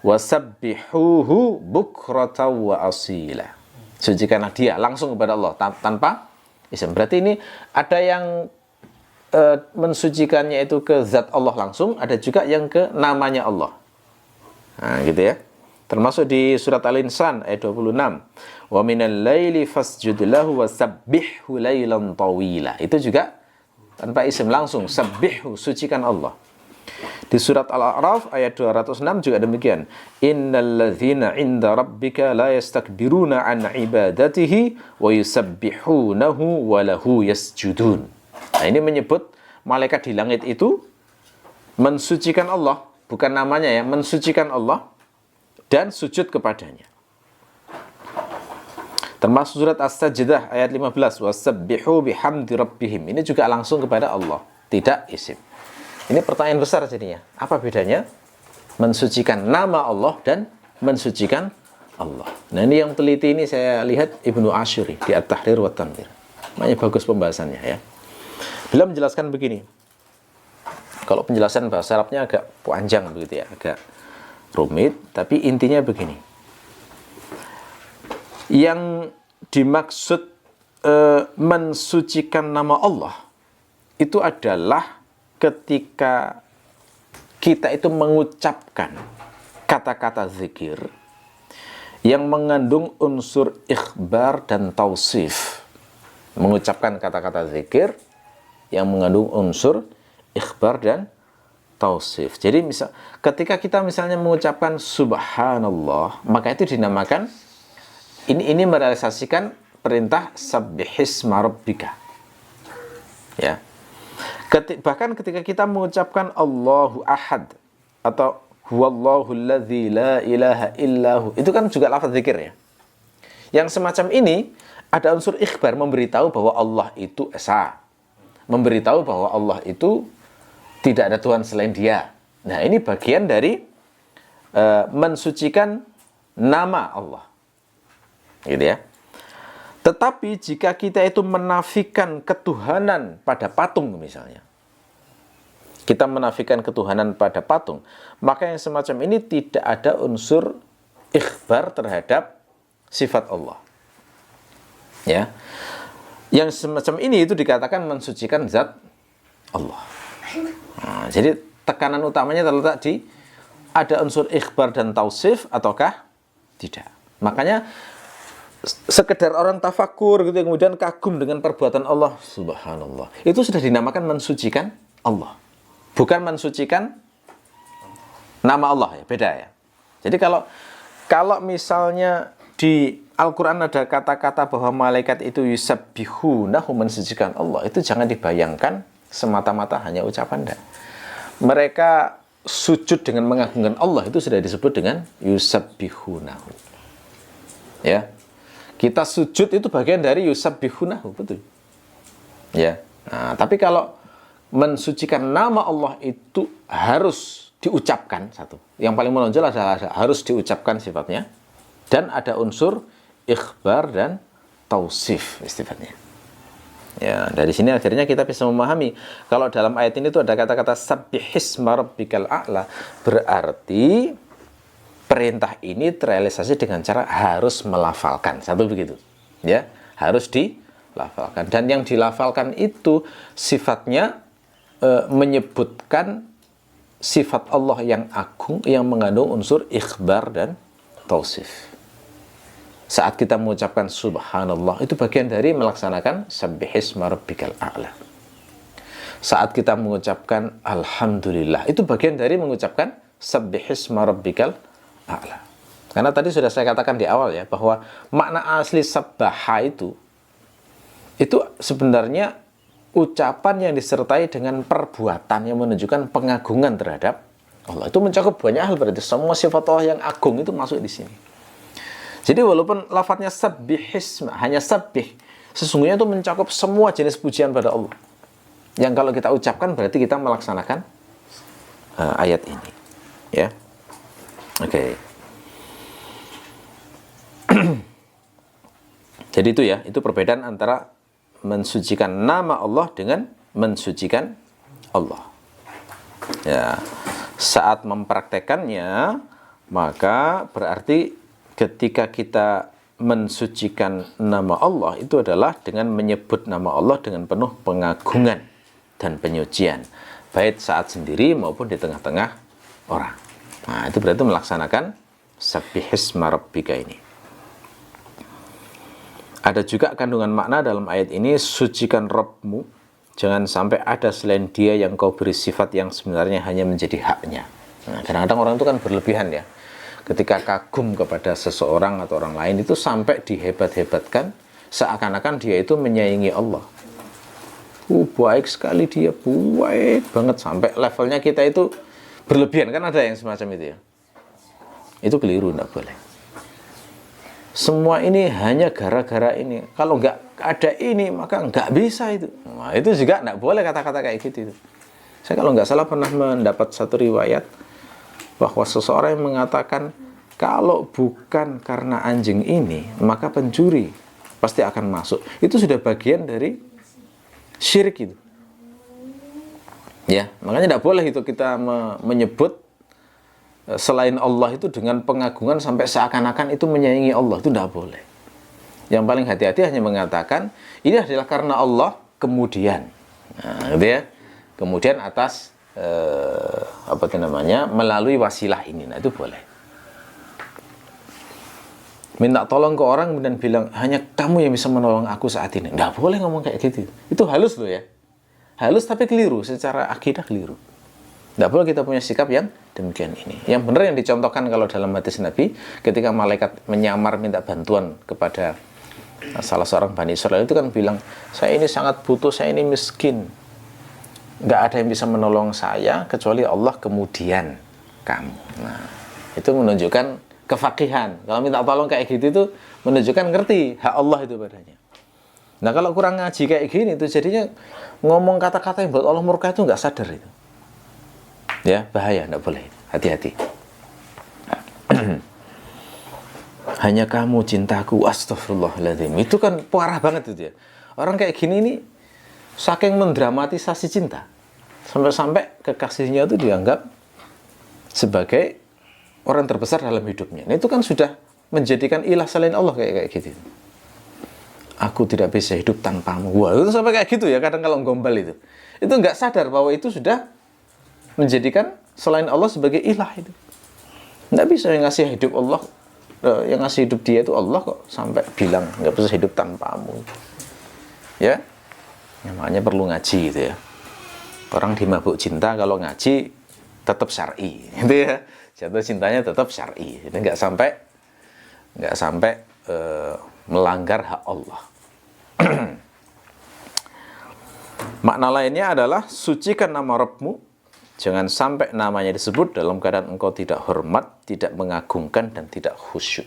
Wasabbihuhu bukrata wa asila. Sucikanlah dia langsung kepada Allah tanpa isim. Berarti ini ada yang mensucikannya itu ke zat Allah langsung, ada juga yang ke namanya Allah. Nah, gitu ya. Termasuk di surat Al-Insan ayat 26. Wa minal laili fasjud lahu wasabbihhu lailan tawila. Itu juga tanpa isim langsung, sabbihhu, sucikan Allah. Di surat Al-A'raf ayat 206 juga demikian. Innalladzina 'inda rabbika la yastakbiruna 'an ibadatihi wa yusabbihunahu wa lahu yasjudun. Nah, ini menyebut malaikat di langit itu mensucikan Allah, bukan namanya ya, mensucikan Allah dan sujud kepadanya. Termasuk surat As-Sajdah ayat 15, wasabbihu bihamdi rabbihim. Ini juga langsung kepada Allah, tidak isim. Ini pertanyaan besar jadinya. Apa bedanya mensucikan nama Allah dan mensucikan Allah? Nah, ini yang teliti ini saya lihat Ibnu Asyuri di At-Tahrir wa Tanwir. Makanya bagus pembahasannya ya. Beliau menjelaskan begini. Kalau penjelasan bahasa Arabnya agak panjang begitu ya, agak rumit, tapi intinya begini. Yang dimaksud mensucikan nama Allah itu adalah ketika kita itu mengucapkan kata-kata zikir yang mengandung unsur ikhbar dan tausif. Mengucapkan kata-kata zikir yang mengandung unsur ikhbar dan tausif. Jadi ketika kita misalnya mengucapkan subhanallah, maka itu dinamakan ini merealisasikan perintah sabbihisma rabbika. Ya. Bahkan ketika kita mengucapkan Allahu ahad atau huwallahu alladzi la ilaha illahu, itu kan juga lafaz zikir ya. Yang semacam ini ada unsur ikhbar, memberitahu bahwa Allah itu esa. Memberitahu bahwa Allah itu tidak ada Tuhan selain Dia. Nah, ini bagian dari mensucikan nama Allah. Gitu ya. Tetapi jika kita itu menafikan ketuhanan pada patung misalnya, kita menafikan ketuhanan pada patung, maka yang semacam ini tidak ada unsur ikhbar terhadap sifat Allah. Ya. Yang semacam ini itu dikatakan mensucikan zat Allah. Nah, jadi tekanan utamanya terletak di ada unsur ikhbar dan tausif ataukah tidak. Makanya sekedar orang tafakur gitu kemudian kagum dengan perbuatan Allah, subhanallah, itu sudah dinamakan mensucikan Allah, bukan mensucikan nama Allah ya, beda ya. Jadi kalau misalnya di Al-Quran ada kata-kata bahwa malaikat itu yusabbihunahu, mensucikan Allah, itu jangan dibayangkan semata-mata hanya ucapan dah. Mereka sujud dengan mengagungkan Allah, itu sudah disebut dengan yusabbihunahu. Ya. Kita sujud itu bagian dari yusabbihunahu, betul. Ya. Nah, tapi kalau mensucikan nama Allah itu harus diucapkan satu. Yang paling menonjol adalah harus diucapkan sifatnya dan ada unsur ikhbar dan tausif sifatnya. Ya, dari sini akhirnya kita bisa memahami kalau dalam ayat ini tuh ada kata-kata sabbihisma rabbikal a'la, berarti perintah ini terrealisasi dengan cara harus melafalkan. Satu begitu. Ya, harus dilafalkan. Dan yang dilafalkan itu sifatnya menyebutkan sifat Allah yang agung yang mengandung unsur ikhbar dan tausif. Saat kita mengucapkan subhanallah, itu bagian dari melaksanakan sabbihisma rabbikal a'la. Saat kita mengucapkan alhamdulillah, itu bagian dari mengucapkan sabbihisma rabbikal a'la. Karena tadi sudah saya katakan di awal ya, bahwa makna asli sabbaha itu sebenarnya ucapan yang disertai dengan perbuatan yang menunjukkan pengagungan terhadap Allah. Itu mencakup banyak hal, berarti semua sifat Allah yang agung itu masuk di sini. Jadi walaupun lafadznya sabbihisma, hanya sabbih, sesungguhnya itu mencakup semua jenis pujian pada Allah. Yang kalau kita ucapkan berarti kita melaksanakan ayat ini. Ya. Oke. Jadi itu ya, itu perbedaan antara mensucikan nama Allah dengan mensucikan Allah. Ya. Saat mempraktekannya, maka berarti ketika kita mensucikan nama Allah itu adalah dengan menyebut nama Allah dengan penuh pengagungan dan penyucian, baik saat sendiri maupun di tengah-tengah orang. Nah, itu berarti melaksanakan sabbihisma rabbika ini. Ada juga kandungan makna dalam ayat ini, sucikan Rabbmu, jangan sampai ada selain Dia yang kau beri sifat yang sebenarnya hanya menjadi haknya. Nah, kadang-kadang orang itu kan berlebihan ya. Ketika kagum kepada seseorang atau orang lain itu sampai dihebat-hebatkan, seakan-akan dia itu menyaingi Allah. Baik sekali dia, baik banget, sampai levelnya kita itu berlebihan. Kan ada yang semacam itu ya. Itu keliru, tidak boleh. Semua ini hanya gara-gara ini. Kalau nggak ada ini, maka nggak bisa itu. Nah, itu juga tidak boleh kata-kata kayak gitu. Saya kalau nggak salah pernah mendapat satu riwayat bahwa seseorang yang mengatakan kalau bukan karena anjing ini maka pencuri pasti akan masuk, itu sudah bagian dari syirik itu ya. Makanya tidak boleh itu kita menyebut selain Allah itu dengan pengagungan sampai seakan-akan itu menyaingi Allah, itu tidak boleh. Yang paling hati-hati hanya mengatakan ini adalah karena Allah kemudian, nah, gitu ya, kemudian atas melalui wasilah ini. Nah, itu boleh. Minta tolong ke orang kemudian bilang hanya kamu yang bisa menolong aku saat ini, nggak boleh ngomong kayak gitu. Itu halus loh ya, halus tapi keliru, secara akidah keliru. Nggak boleh kita punya sikap yang demikian ini. Yang benar yang dicontohkan kalau dalam hadis Nabi, ketika malaikat menyamar minta bantuan kepada salah seorang Bani Israel, itu kan bilang, saya ini sangat butuh, saya ini miskin, nggak ada yang bisa menolong saya kecuali Allah kemudian kamu. Nah, itu menunjukkan kefakihan. Kalau minta tolong kayak gitu itu menunjukkan ngerti hak Allah itu padanya. Nah, kalau kurang ngaji kayak gini itu jadinya ngomong kata-kata yang buat Allah murka itu nggak sadar itu. Ya, bahaya, nggak boleh. Hati-hati. Hanya kamu cintaku, astagfirullahaladzim. Itu kan parah banget itu ya. Orang kayak gini nih saking mendramatisasi cinta, sampai-sampai kekasihnya itu dianggap sebagai orang terbesar dalam hidupnya. Nah, itu kan sudah menjadikan ilah selain Allah kayak gitu. Aku tidak bisa hidup tanpamu. Wah, itu sampai kayak gitu ya. Kadang kalau gombal itu nggak sadar bahwa itu sudah menjadikan selain Allah sebagai ilah itu. Nggak bisa yang ngasih hidup Allah, yang ngasih hidup dia itu Allah kok, sampai bilang nggak bisa hidup tanpamu. Ya. Makanya perlu ngaji gitu ya. Orang di mabuk cinta kalau ngaji tetap syar'i gitu ya. Jatuh cintanya tetap syar'i. Jadi nggak sampai melanggar hak Allah. Makna lainnya adalah sucikan nama Rabbmu, jangan sampai namanya disebut dalam keadaan engkau tidak hormat, tidak mengagungkan dan tidak khusyuk.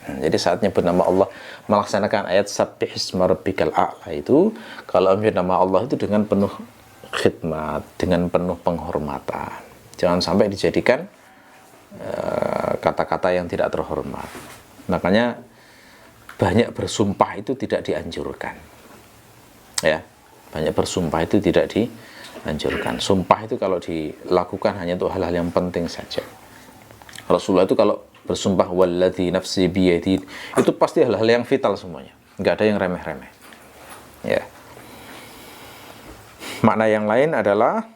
Jadi saat nyebut nama Allah, melaksanakan ayat sabbihisma rabbikal a'la itu, kalau menyebut nama Allah itu dengan penuh khidmat, dengan penuh penghormatan. Jangan sampai dijadikan kata-kata yang tidak terhormat. Makanya banyak bersumpah itu tidak dianjurkan. Ya, banyak bersumpah itu tidak dianjurkan. Sumpah itu kalau dilakukan hanya untuk hal-hal yang penting saja. Rasulullah itu kalau bersumpah walladzi nafsi biyadi, itu pasti hal-hal yang vital semuanya, nggak ada yang remeh-remeh. Ya. Makna yang lain adalah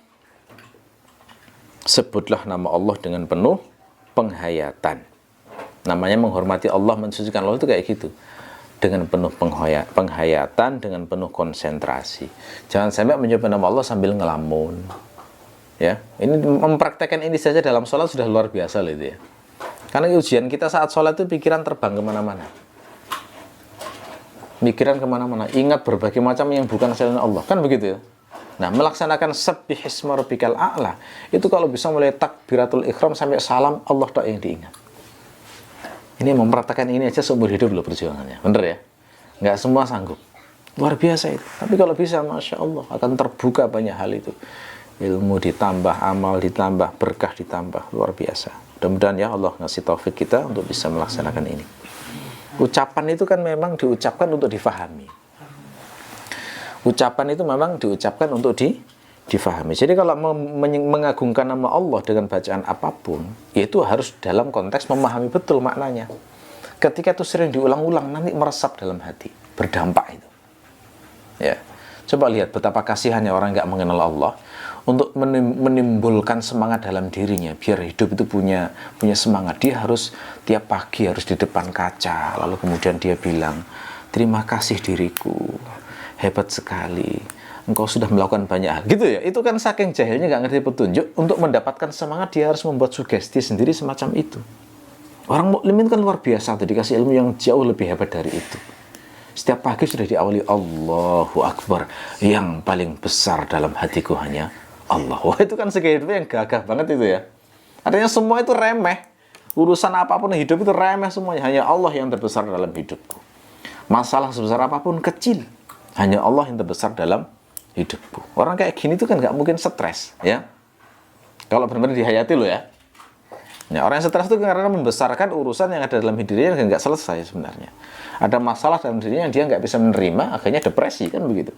sebutlah nama Allah dengan penuh penghayatan. Namanya menghormati Allah, mensucikan Allah itu kayak gitu. Dengan penuh penghayatan, dengan penuh konsentrasi. Jangan sampai menyebut nama Allah sambil ngelamun. Ya, ini mempraktekkan ini saja dalam sholat sudah luar biasa loh itu ya. Karena ujian kita saat sholat itu pikiran terbang kemana-mana. Pikiran kemana-mana. Ingat berbagai macam yang bukan selain Allah. Kan begitu ya. Nah, melaksanakan sabbihisma rabbikal a'la itu kalau bisa mulai takbiratul ihram sampai salam, Allah tak yang diingat. Ini mempraktekkan ini aja seumur hidup loh perjuangannya. Bener ya? Nggak semua sanggup. Luar biasa itu. Tapi kalau bisa, Masya Allah, akan terbuka banyak hal itu. Ilmu ditambah, amal ditambah, berkah ditambah. Luar biasa. Mudah-mudahan ya Allah ngasih taufik kita untuk bisa melaksanakan ini. Ucapan itu kan memang diucapkan untuk difahami. Ucapan itu memang diucapkan untuk difahami. Jadi kalau mengagungkan nama Allah dengan bacaan apapun, itu harus dalam konteks memahami betul maknanya. Ketika itu sering diulang-ulang, nanti meresap dalam hati, berdampak itu. Ya, coba lihat betapa kasihannya orang nggak mengenal Allah untuk menimbulkan semangat dalam dirinya, biar hidup itu punya semangat. Dia harus tiap pagi harus di depan kaca, lalu kemudian dia bilang, terima kasih diriku, hebat sekali. Engkau sudah melakukan banyak hal, gitu ya. Itu kan saking jahilnya nggak ngerti petunjuk. Untuk mendapatkan semangat dia harus membuat sugesti sendiri semacam itu. Orang mukmin kan luar biasa tuh, dikasih ilmu yang jauh lebih hebat dari itu. Setiap pagi sudah diawali Allahu Akbar, yang paling besar dalam hatiku hanya Allah. Wah, itu kan segi hidup yang gagah banget itu ya. Artinya semua itu remeh. Urusan apapun hidup itu remeh semuanya, hanya Allah yang terbesar dalam hidupku. Masalah sebesar apapun kecil, hanya Allah yang terbesar dalam hidupku. Orang kayak gini tuh kan nggak mungkin stres, ya. Kalau benar-benar dihayati lo ya. Nah, orang yang stres itu karena membesarkan urusan yang ada dalam dirinya yang nggak selesai sebenarnya. Ada masalah dalam dirinya yang dia nggak bisa menerima, akhirnya depresi, kan begitu.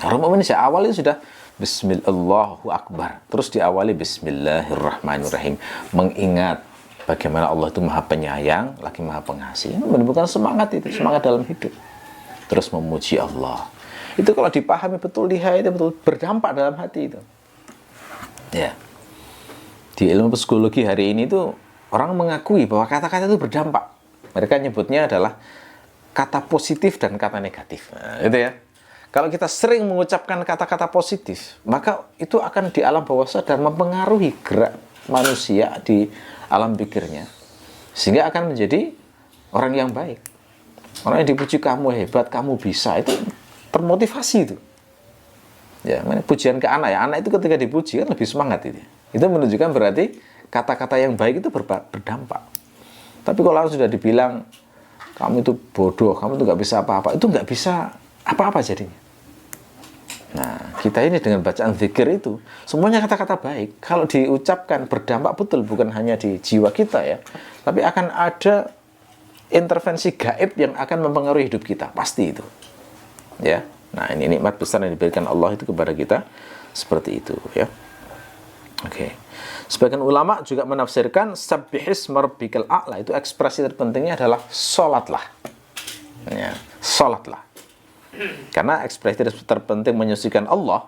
Orang mukmin sejak awal itu sudah Bismillahirrahmanirrahim Akbar. Terus diawali Bismillahirrahmanirrahim. Mengingat bagaimana Allah itu maha penyayang, lagi maha pengasih. Menimbulkan semangat itu, semangat dalam hidup. Terus memuji Allah. Itu kalau dipahami betul, dihayati betul, berdampak dalam hati itu. Ya. Di ilmu psikologi hari ini tuh orang mengakui bahwa kata-kata itu berdampak. Mereka nyebutnya adalah kata positif dan kata negatif. Nah, itu ya. Kalau kita sering mengucapkan kata-kata positif, maka itu akan di alam bawah sadar mempengaruhi gerak manusia di alam pikirnya. Sehingga akan menjadi orang yang baik. Orang yang dipuji, kamu hebat, kamu bisa, itu termotivasi itu. Ya, pujian ke anak ya. Anak itu ketika dipuji kan lebih semangat itu. Itu menunjukkan berarti kata-kata yang baik itu berdampak. Tapi kalau sudah dibilang kamu itu bodoh, kamu itu nggak bisa apa-apa, itu nggak bisa apa-apa jadinya. Nah, kita ini dengan bacaan zikir itu semuanya kata-kata baik. Kalau diucapkan berdampak betul, bukan hanya di jiwa kita ya, tapi akan ada intervensi gaib yang akan mempengaruhi hidup kita, pasti itu. Ya, nah ini nikmat besar yang diberikan Allah itu kepada kita seperti itu ya. Oke. Sebagian ulama juga menafsirkan sabbihisma rabbikal a'la, itu ekspresi terpentingnya adalah sholatlah. Ya, sholatlah. Karena ekspresi terpenting menyucikan Allah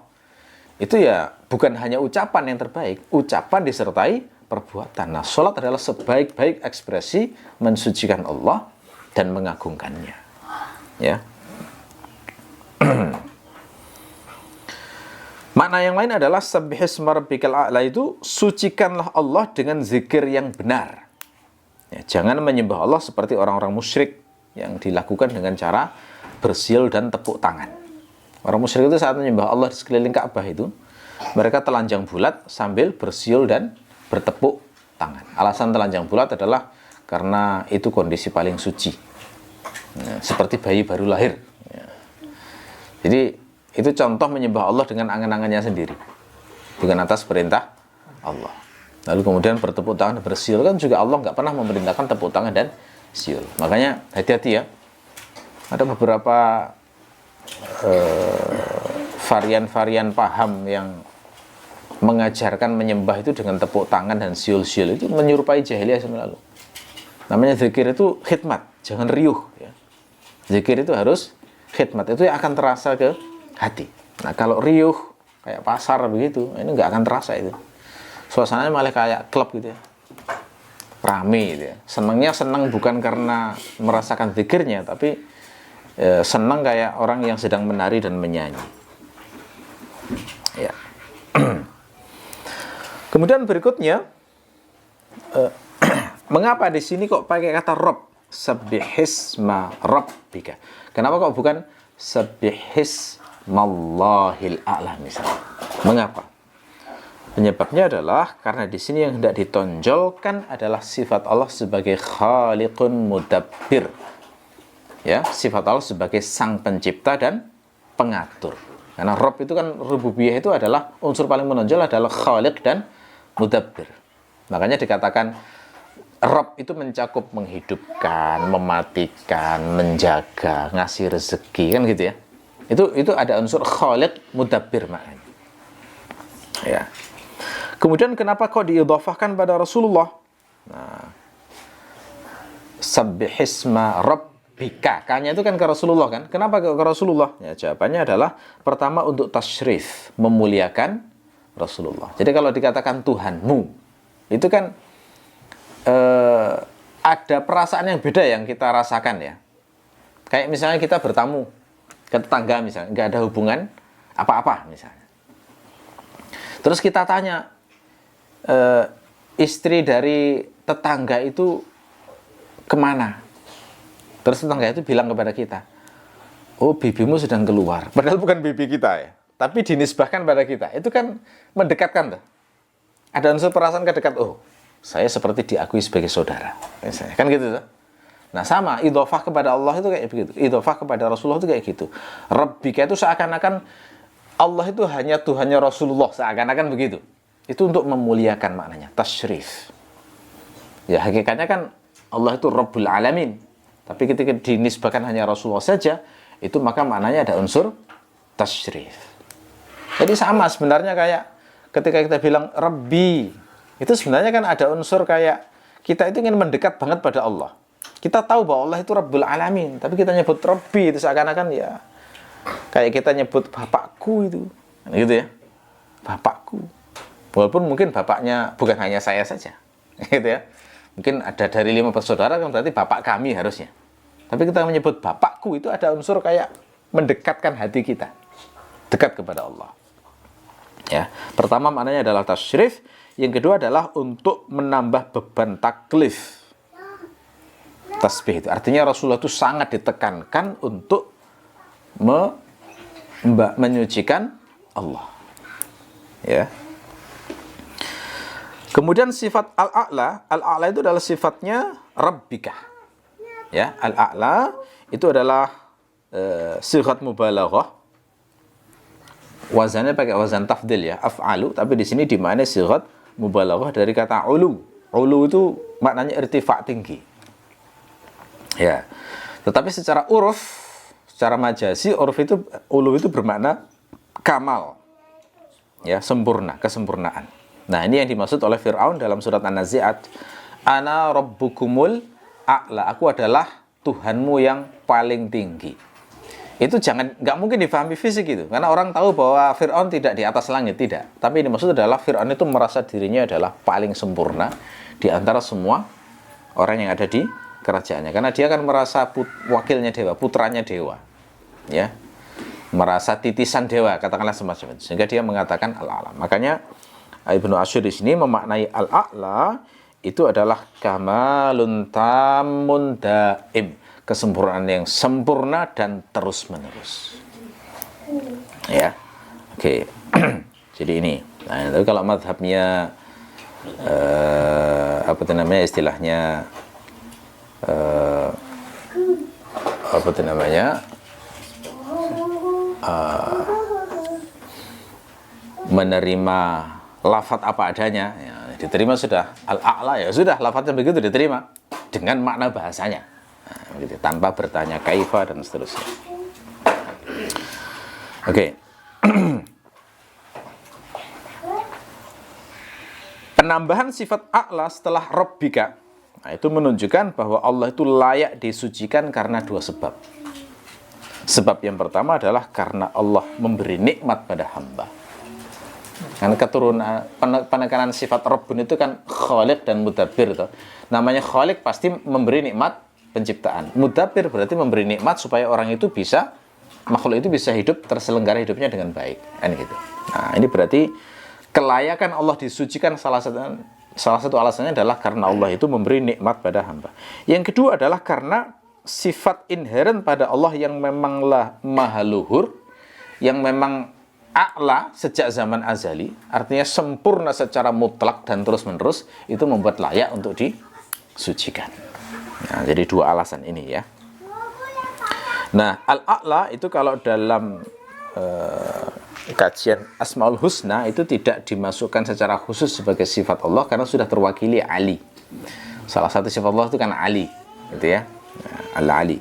itu ya bukan hanya ucapan yang terbaik, ucapan disertai perbuatan. Nah, sholat adalah sebaik-baik ekspresi mensucikan Allah dan mengagungkannya. Ya. Makna yang lain adalah sabbihisma rabbikal a'la itu sucikanlah Allah dengan zikir yang benar. Ya, jangan menyembah Allah seperti orang-orang musyrik yang dilakukan dengan cara bersiul dan tepuk tangan. Orang musyrik itu saat menyembah Allah di sekeliling Ka'bah itu, mereka telanjang bulat sambil bersiul dan bertepuk tangan. Alasan telanjang bulat adalah karena itu kondisi paling suci. Nah, seperti bayi baru lahir. Ya. Jadi itu contoh menyembah Allah dengan angan-angannya sendiri, bukan atas perintah Allah. Lalu kemudian bertepuk tangan, bersiul, kan juga Allah nggak pernah memerintahkan tepuk tangan dan siul. Makanya hati-hati ya. Ada beberapa varian-varian paham yang mengajarkan menyembah itu dengan tepuk tangan dan siul-siul itu menyerupai jahiliyah zaman lalu. Namanya zikir itu khidmat, jangan riuh ya. Zikir itu harus khidmat, itu yang akan terasa ke hati. Nah kalau riuh kayak pasar begitu, ini nggak akan terasa itu. Suasananya malah kayak klub gitu ya, rame gitu ya. Senangnya senang bukan karena merasakan zikirnya, tapi senang kayak orang yang sedang menari dan menyanyi. Ya. Kemudian berikutnya, mengapa di sini kok pakai kata Rabb? Sabbihisma rabbika. Kenapa kok bukan Sabbihismallahil a'la misalnya? Mengapa? Penyebabnya adalah karena di sini yang hendak ditonjolkan adalah sifat Allah sebagai Khaliqun Mudabbir. Ya, sifat Allah sebagai sang pencipta dan pengatur. Karena Rabb itu kan rububiyah itu adalah unsur paling menonjol adalah Khaliq dan Mudabbir. Makanya dikatakan Rabb itu mencakup menghidupkan, mematikan, menjaga, ngasih rezeki kan gitu ya. Itu ada unsur Khaliq Mudabbir maknanya. Ya. Kemudian kenapa kok diidhafahkan pada Rasulullah? Nah, Sabbihisma Rabbika. K-nya itu kan ke Rasulullah kan? Kenapa ke Rasulullah? Ya, jawabannya adalah pertama untuk tasyrif, memuliakan Rasulullah. Jadi kalau dikatakan Tuhanmu, itu kan ada perasaan yang beda yang kita rasakan ya. Kayak misalnya kita bertamu ke tetangga misalnya, nggak ada hubungan apa-apa misalnya. Terus kita tanya, istri dari tetangga itu kemana? Terus tetangga itu bilang kepada kita, oh bibimu sedang keluar. Padahal bukan bibi kita ya, tapi dinisbahkan pada kita. Itu kan mendekatkan tuh. Ada unsur perasaan kedekat, oh saya seperti diakui sebagai saudara misalnya. Kan gitu tuh. Nah sama, idhofah kepada Allah itu kayak begitu. Idhofah kepada Rasulullah itu kayak gitu. Rabbika itu seakan-akan Allah itu hanya Tuhannya Rasulullah, seakan-akan begitu. Itu untuk memuliakan maknanya, tasyrif. Ya hakikatnya kan Allah itu Rabbul Alamin. Tapi ketika dinisbahkan hanya Rasulullah saja, itu maka maknanya ada unsur tasyrif. Jadi sama sebenarnya kayak ketika kita bilang Rabbi, itu sebenarnya kan ada unsur kayak kita itu ingin mendekat banget pada Allah. Kita tahu bahwa Allah itu Rabbul Alamin, tapi kita nyebut Rabbi itu seakan-akan ya kayak kita nyebut bapakku itu, gitu ya, bapakku. Walaupun mungkin bapaknya bukan hanya saya saja, gitu ya. Mungkin ada dari 5 bersaudara kan berarti bapak kami harusnya. Tapi kita menyebut bapakku itu ada unsur kayak mendekatkan hati kita, dekat kepada Allah. Ya, pertama maknanya adalah tasyrif, yang kedua adalah untuk menambah beban taklif. Tasbih itu artinya Rasulullah itu sangat ditekankan untuk menyucikan Allah. Ya. Kemudian sifat al-a'la, al-a'la itu adalah sifatnya Rabbika. Ya, al-a'la itu adalah sighat mubalaghah. Wazannya pakai wazan tafdil ya, af'alu, tapi di sini dimaknai sighat mubalaghah dari kata ulu. Ulu itu maknanya irtifa' tinggi. Ya. Tetapi secara uruf, secara majazi, uruf itu ulu itu bermakna kamal. Ya, sempurna, kesempurnaan. Nah, ini yang dimaksud oleh Fir'aun dalam surat An-Nazi'at. Ana rabbukumul a'la. Aku adalah Tuhanmu yang paling tinggi. Itu nggak mungkin difahami fisik itu. Karena orang tahu bahwa Fir'aun tidak di atas langit, tidak. Tapi ini maksud adalah Fir'aun itu merasa dirinya adalah paling sempurna di antara semua orang yang ada di kerajaannya. Karena dia kan merasa wakilnya dewa, putranya dewa. Ya. Merasa titisan dewa, katakanlah semacam itu. Sehingga dia mengatakan al-a'la. Makanya Ibnu Asyur di sini memaknai al-a'la itu adalah kamalun tamun daim, kesempurnaan yang sempurna dan terus-menerus. Ya. Oke. Jadi ini. Nah, tapi kalau mazhabnya apa itu namanya istilahnya apa itu namanya menerima lafaz apa adanya, ya, diterima sudah. Al-a'la ya sudah, lafaznya begitu diterima dengan makna bahasanya, nah, begitu, tanpa bertanya kaifa dan seterusnya. Oke. Penambahan sifat a'la setelah Rabbika, nah, itu menunjukkan bahwa Allah itu layak disucikan karena dua sebab. Sebab yang pertama adalah karena Allah memberi nikmat pada hamba. Kan keturunan penekanan sifat Rabbun itu kan Khaliq dan Mudabbir toh. Namanya Khaliq pasti memberi nikmat penciptaan. Mudabbir berarti memberi nikmat supaya orang itu bisa, makhluk itu bisa hidup, terselenggara hidupnya dengan baik. Kan gitu. Nah, ini berarti kelayakan Allah disucikan salah satu alasannya adalah karena Allah itu memberi nikmat pada hamba. Yang kedua adalah karena sifat inherent pada Allah yang memanglah maha luhur, yang memang a'la sejak zaman azali, artinya sempurna secara mutlak dan terus-menerus, itu membuat layak untuk disucikan. Nah, jadi dua alasan ini ya. Nah, al-a'la itu kalau dalam kajian Asmaul Husna itu tidak dimasukkan secara khusus sebagai sifat Allah karena sudah terwakili Ali. Salah satu sifat Allah itu kan Ali, gitu ya. Al-Ali.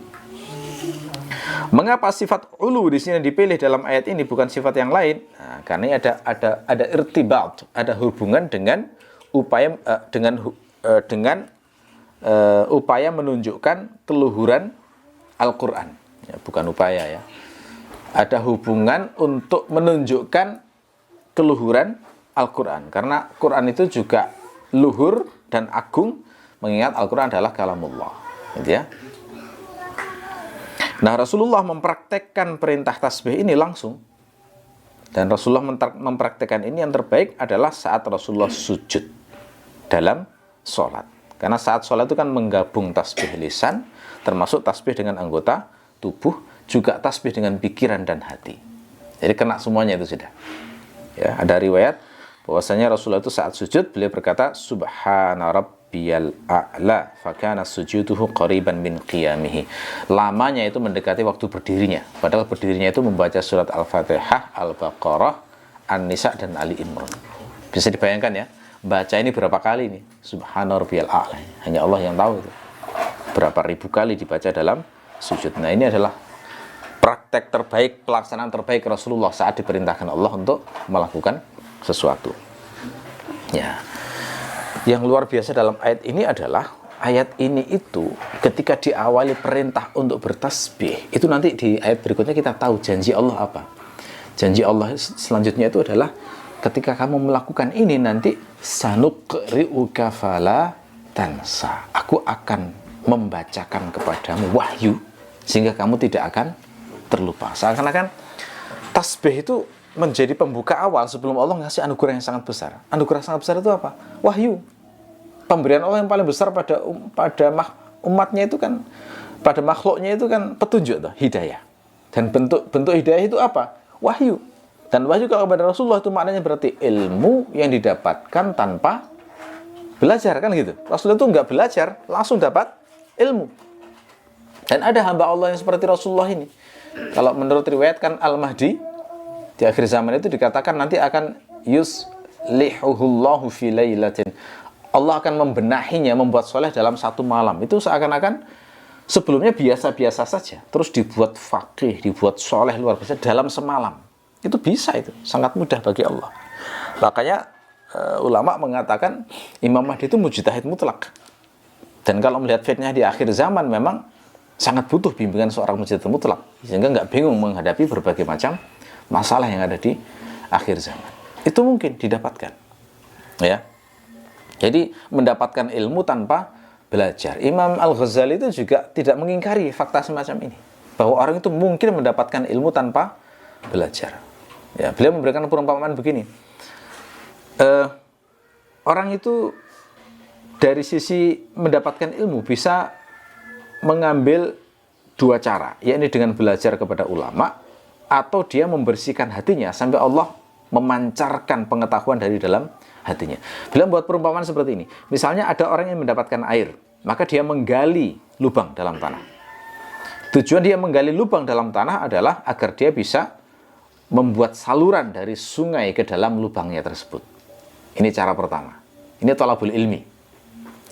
Mengapa sifat ulu di sini dipilih dalam ayat ini bukan sifat yang lain? Nah, karena ada irtibat, ada hubungan dengan upaya upaya menunjukkan keluhuran Al-Qur'an. Ya, bukan upaya ya. Ada hubungan untuk menunjukkan keluhuran Al-Quran. Karena Quran itu juga luhur dan agung, mengingat Al-Quran adalah kalamullah. Gitu ya. Nah, Rasulullah mempraktekkan perintah tasbih ini langsung. Dan Rasulullah mempraktekkan ini yang terbaik adalah saat Rasulullah sujud dalam sholat. Karena saat sholat itu kan menggabung tasbih lisan, termasuk tasbih dengan anggota tubuh, juga tasbih dengan pikiran dan hati. Jadi kena semuanya itu sudah. Ya, ada riwayat bahwasanya Rasulullah itu saat sujud beliau berkata subhana rabbiyal a'la fakana sujuduhu qariban min qiyamihi. Lamanya itu mendekati waktu berdirinya. Padahal berdirinya itu membaca surat Al-Fatihah, Al-Baqarah, An-Nisa dan Ali Imran. Bisa dibayangkan ya, baca ini berapa kali nih? Subhana rabbiyal a'la. Hanya Allah yang tahu itu. Berapa ribu kali dibaca dalam sujud. Nah, ini adalah praktek terbaik, pelaksanaan terbaik Rasulullah saat diperintahkan Allah untuk melakukan sesuatu. Ya. Yang luar biasa dalam ayat ini adalah ayat ini itu ketika diawali perintah untuk bertasbih, itu nanti di ayat berikutnya kita tahu janji Allah apa. Janji Allah selanjutnya itu adalah ketika kamu melakukan ini nanti sanuqri'uka fala tansa. Aku akan membacakan kepadamu wahyu sehingga kamu tidak akan terlupa. Seakan-akan tasbih itu menjadi pembuka awal sebelum Allah ngasih anugerah yang sangat besar. Anugerah sangat besar itu apa? Wahyu. Pemberian Allah yang paling besar pada umatnya itu kan, pada makhluknya itu kan petunjuk, hidayah. Dan bentuk hidayah itu apa? Wahyu. Dan wahyu kalau kepada Rasulullah itu maknanya berarti ilmu yang didapatkan tanpa belajar, kan gitu. Rasulullah itu nggak belajar, langsung dapat ilmu. Dan ada hamba Allah yang seperti Rasulullah ini. Kalau menurut riwayat kan Al-Mahdi di akhir zaman itu dikatakan nanti akan yuslihuhullahu fi lailatin. Allah akan membenahinya, membuat soleh dalam satu malam. Itu seakan-akan sebelumnya biasa-biasa saja. Terus dibuat faqih, dibuat soleh luar biasa dalam semalam. Itu bisa itu. Sangat mudah bagi Allah. Makanya ulama mengatakan Imam Mahdi itu mujtahid mutlak. Dan kalau melihat fitnah di akhir zaman memang sangat butuh bimbingan seorang mujtahid mutlak. Sehingga nggak bingung menghadapi berbagai macam masalah yang ada di akhir zaman. Itu mungkin didapatkan. Ya. Jadi mendapatkan ilmu tanpa belajar. Imam Al-Ghazali itu juga tidak mengingkari fakta semacam ini. Bahwa orang itu mungkin mendapatkan ilmu tanpa belajar. Ya, beliau memberikan perumpamaan begini. Orang itu dari sisi mendapatkan ilmu bisa mengambil dua cara, yakni dengan belajar kepada ulama atau dia membersihkan hatinya sampai Allah memancarkan pengetahuan dari dalam hatinya. Beliau buat perumpamaan seperti ini. Misalnya ada orang yang mendapatkan air, maka dia menggali lubang dalam tanah. Tujuan dia menggali lubang dalam tanah adalah agar dia bisa membuat saluran dari sungai ke dalam lubangnya tersebut. Ini cara pertama. Ini thalabul ilmi.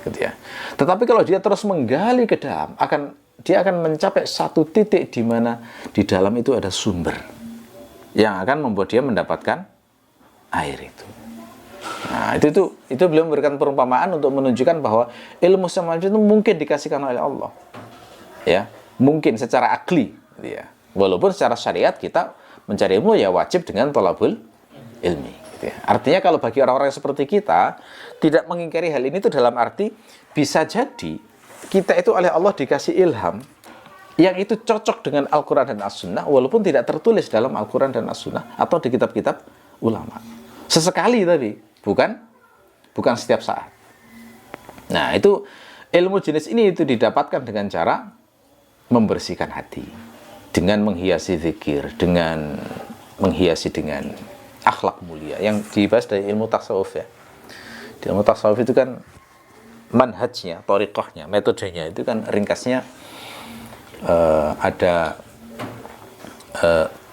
Gitu ya. Tetapi kalau dia terus menggali ke dalam, dia akan mencapai satu titik di mana di dalam itu ada sumber. yang akan membuat dia mendapatkan air itu. Nah, itu beliau memberikan perumpamaan untuk menunjukkan bahwa ilmu semacam itu mungkin dikasihkan oleh Allah. Ya, mungkin secara akli, gitu ya. Walaupun secara syariat kita mencari ilmu ya wajib dengan thalabul ilmi, gitu ya. Artinya kalau bagi orang-orang seperti kita tidak mengingkari hal ini itu dalam arti bisa jadi kita itu oleh Allah dikasih ilham yang itu cocok dengan Al-Quran dan As-Sunnah walaupun tidak tertulis dalam Al-Quran dan As-Sunnah atau di kitab-kitab ulama. Sesekali tapi bukan setiap saat. Nah, itu ilmu jenis ini itu didapatkan dengan cara membersihkan hati, dengan menghiasi zikir, dengan menghiasi dengan akhlak mulia yang dibahas dari ilmu tasawuf ya. Di ilmu tasawuf itu kan manhajnya, thariqahnya, metodenya itu kan ringkasnya ada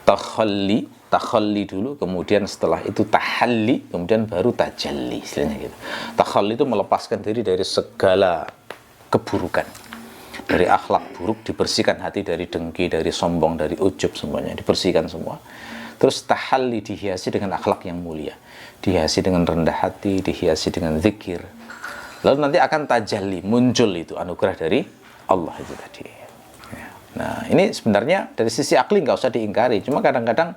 takhalli dulu, kemudian setelah itu tahalli, kemudian baru tajalli, istilahnya gitu. Takhalli itu melepaskan diri dari segala keburukan, dari akhlak buruk, dibersihkan hati dari dengki, dari sombong, dari ujub, semuanya dibersihkan semua. Terus tahalli dihiasi dengan akhlak yang mulia, dihiasi dengan rendah hati, dihiasi dengan zikir. Lalu nanti akan tajalli, muncul itu anugerah dari Allah itu tadi. Nah, ini sebenarnya dari sisi akli nggak usah diingkari. Cuma kadang-kadang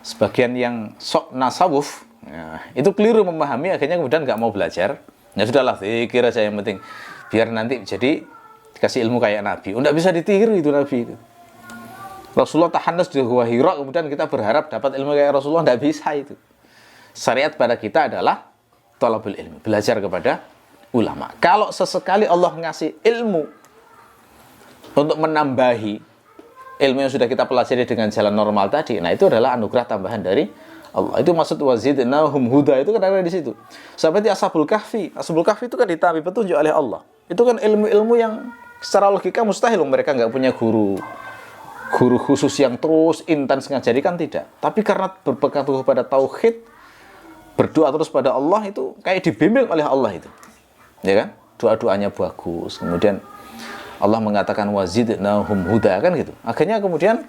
sebagian yang sok nasawuf ya, itu keliru memahami, akhirnya kemudian nggak mau belajar. Ya sudahlah, zikir aja yang penting. Biar nanti jadi dikasih ilmu kayak Nabi. Oh, nggak bisa ditiru itu Nabi itu. Rasulullah tahannas di Gua Hira, kemudian kita berharap dapat ilmu kayak Rasulullah, nggak bisa itu. Syariat pada kita adalah thalabul ilmi, belajar kepada ulama. Kalau sesekali Allah ngasih ilmu untuk menambahi ilmu yang sudah kita pelajari dengan jalan normal tadi, nah itu adalah anugerah tambahan dari Allah. Itu maksud wazidnahum huda, itu kan ada di situ. Seperti Ashabul Kahfi. Ashabul Kahfi itu kan ditambahi petunjuk oleh Allah. Itu kan ilmu-ilmu yang secara logika mustahil, mereka nggak punya guru khusus yang terus intens ngajari, kan tidak. Tapi karena berpegang teguh pada tauhid, berdoa terus pada Allah, itu kayak dibimbing oleh Allah itu. Ya kan? Doa-doanya bagus. Kemudian Allah mengatakan wazidnahum huda, kan gitu. Akhirnya kemudian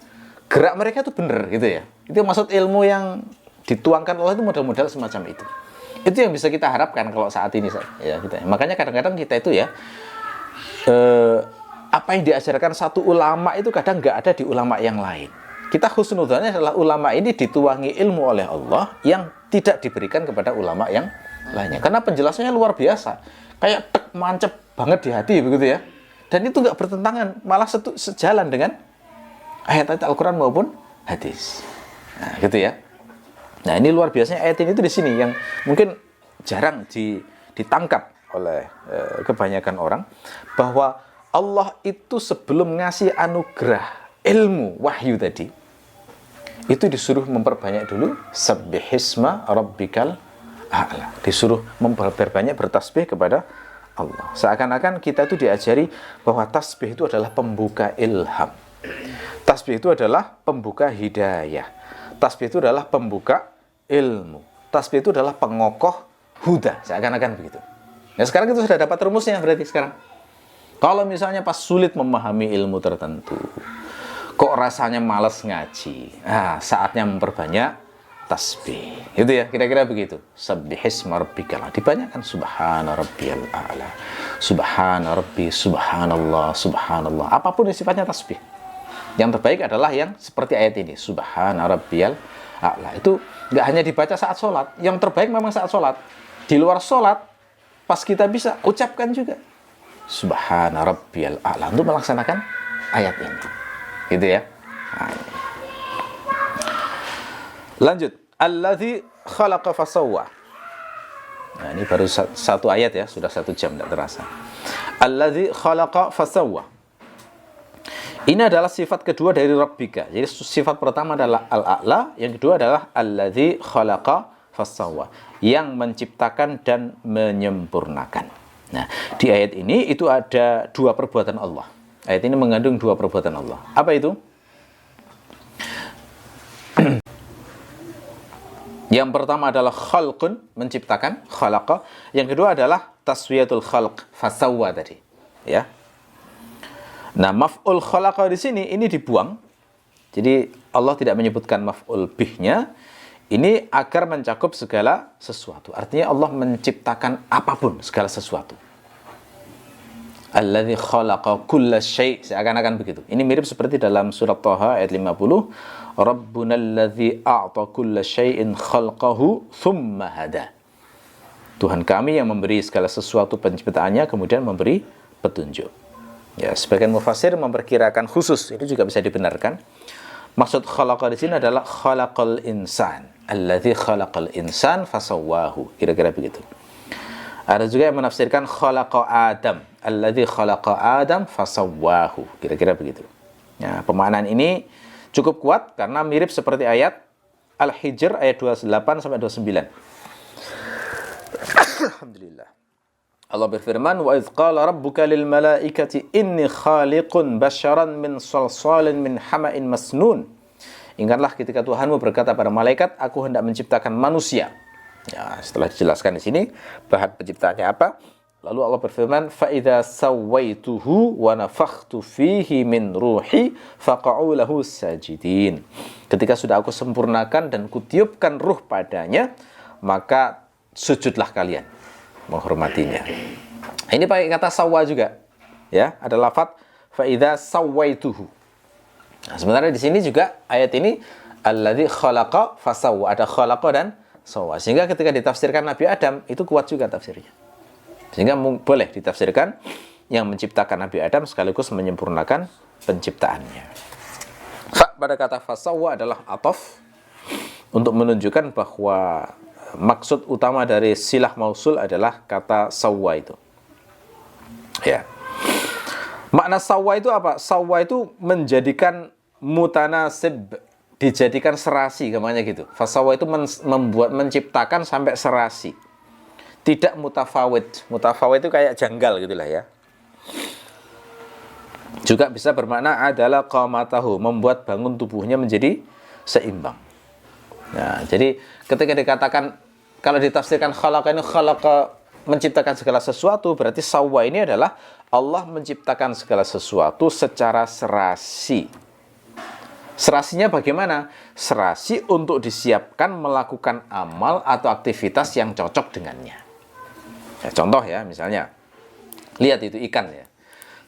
gerak mereka itu benar gitu ya. Itu maksud ilmu yang dituangkan Allah itu model-model semacam itu. Itu yang bisa kita harapkan kalau saat ini ya kita. Makanya kadang-kadang kita itu ya apa yang diajarkan satu ulama itu kadang nggak ada di ulama yang lain. Kita husnudzannya adalah ulama ini dituangi ilmu oleh Allah yang tidak diberikan kepada ulama yang lainnya. Karena penjelasannya luar biasa. Kayak tek mancep banget di hati begitu ya. Dan itu nggak bertentangan, malah sejalan dengan ayat-ayat Al-Quran maupun hadis. Nah, gitu ya. Nah, ini luar biasanya ayat ini itu di sini yang mungkin jarang ditangkap oleh kebanyakan orang, bahwa Allah itu sebelum ngasih anugerah ilmu wahyu tadi, itu disuruh memperbanyak dulu sabbihisma rabbikal a'la. Disuruh memperbanyak bertasbih kepada Allah. Seakan-akan kita itu diajari bahwa tasbih itu adalah pembuka ilham. Tasbih itu adalah pembuka hidayah. Tasbih itu adalah pembuka ilmu. Tasbih itu adalah pengokoh huda. Seakan-akan begitu. Nah, sekarang kita sudah dapat rumusnya berarti sekarang. Kalau misalnya pas sulit memahami ilmu tertentu, kok rasanya malas ngaji, saatnya memperbanyak tasbih. Itu ya, kira-kira begitu. Sabbihisma rabbikal a'la. Dibanyakan subhana rabbiyal a'la. Subhana rabbi, subhanallah, subhanallah. Apapun yang sifatnya tasbih. Yang terbaik adalah yang seperti ayat ini, subhana rabbiyal a'la. Itu nggak hanya dibaca saat sholat. Yang terbaik memang saat sholat. Di luar sholat, pas kita bisa, ucapkan juga subhana rabbiyal a'la untuk melaksanakan ayat ini. Gitu ya. Nah, lanjut, alladzi khalaqa fasawwa. Nah, ini baru satu ayat ya, sudah 1 jam, tidak terasa. Alladzi khalaqa fasawwa. Ini adalah sifat kedua dari Rabbika. Jadi sifat pertama adalah al-a'la, yang kedua adalah alladzi khalaqa fasawwa, yang menciptakan dan menyempurnakan. Nah, di ayat ini itu ada 2 perbuatan Allah. Ayat ini mengandung 2 perbuatan Allah. Apa itu? Yang pertama adalah khalqun, menciptakan, khalaqa. Yang kedua adalah taswiyatul khalq, fasawwa tadi. Ya. Nah, maf'ul khalaqa di sini ini dibuang. Jadi Allah tidak menyebutkan maf'ul bihnya. Ini agar mencakup segala sesuatu. Artinya Allah menciptakan apapun, segala sesuatu. Alladzi khalaqa kulla syai', seakan-akan begitu. Ini mirip seperti dalam surat Thaha ayat 50. Rabbunalladzi a'ta kulla syai'in khalqahu thumma hada. Tuhan kami yang memberi segala sesuatu penciptaannya kemudian memberi petunjuk. Ya, sebagian mufassir memperkirakan khusus, ini juga bisa dibenarkan. Maksud khalaqa di sini adalah khalaqal insan. Alladzi khalaqal insan fasawwahu. Kira-kira begitu. Ada juga yang menafsirkan khalaqa Adam. Alladzi khalaqa Adam fasawwahu. Kira-kira begitu. Ya, pemaknaan ini cukup kuat karena mirip seperti ayat Al-Hijr ayat 28 sampai 29. Alhamdulillah. Allah berfirman, "Wa idz qala rabbuka lil malaikati inni khaliqun basyaran min salsalin min hama'in masnun." Ingatlah ketika Tuhanmu berkata pada malaikat, aku hendak menciptakan manusia. Ya, setelah dijelaskan di sini bahan penciptaannya apa, lalu Allah berfirman, "Fa idza sawaituhu wa nafakhtu fihi min ruhi faqa'u lahu sajidin." Ketika sudah aku sempurnakan dan kutiupkan ruh padanya, maka sujudlah kalian menghormatinya. Ini pakai kata sawwa juga. Ya, ada lafaz fa idza sawaituhu. Nah, sebenarnya di sini juga ayat ini alladzi khalaqa fasawwa, ada khalaqa dan sawwa. Sehingga ketika ditafsirkan Nabi Adam itu kuat juga tafsirnya. Sehingga boleh ditafsirkan yang menciptakan Nabi Adam sekaligus menyempurnakan penciptaannya. Pada kata fasawwa adalah ataf untuk menunjukkan bahwa maksud utama dari silah mausul adalah kata sawwa itu. Ya. Makna sawwa itu apa? Sawwa itu menjadikan mutanasib, dijadikan serasi, kemana gitu. Fasawwa itu menciptakan sampai serasi. Tidak mutafawid. Mutafawid itu kayak janggal gitulah ya. Juga bisa bermakna adalah qamatahu, membuat bangun tubuhnya menjadi seimbang. Nah, jadi ketika dikatakan, kalau ditafsirkan khalaqa ini khalaqa menciptakan segala sesuatu, berarti sawwa ini adalah Allah menciptakan segala sesuatu secara serasi. Serasinya bagaimana? Serasi untuk disiapkan melakukan amal atau aktivitas yang cocok dengannya. Ya, contoh ya, misalnya lihat itu ikan ya.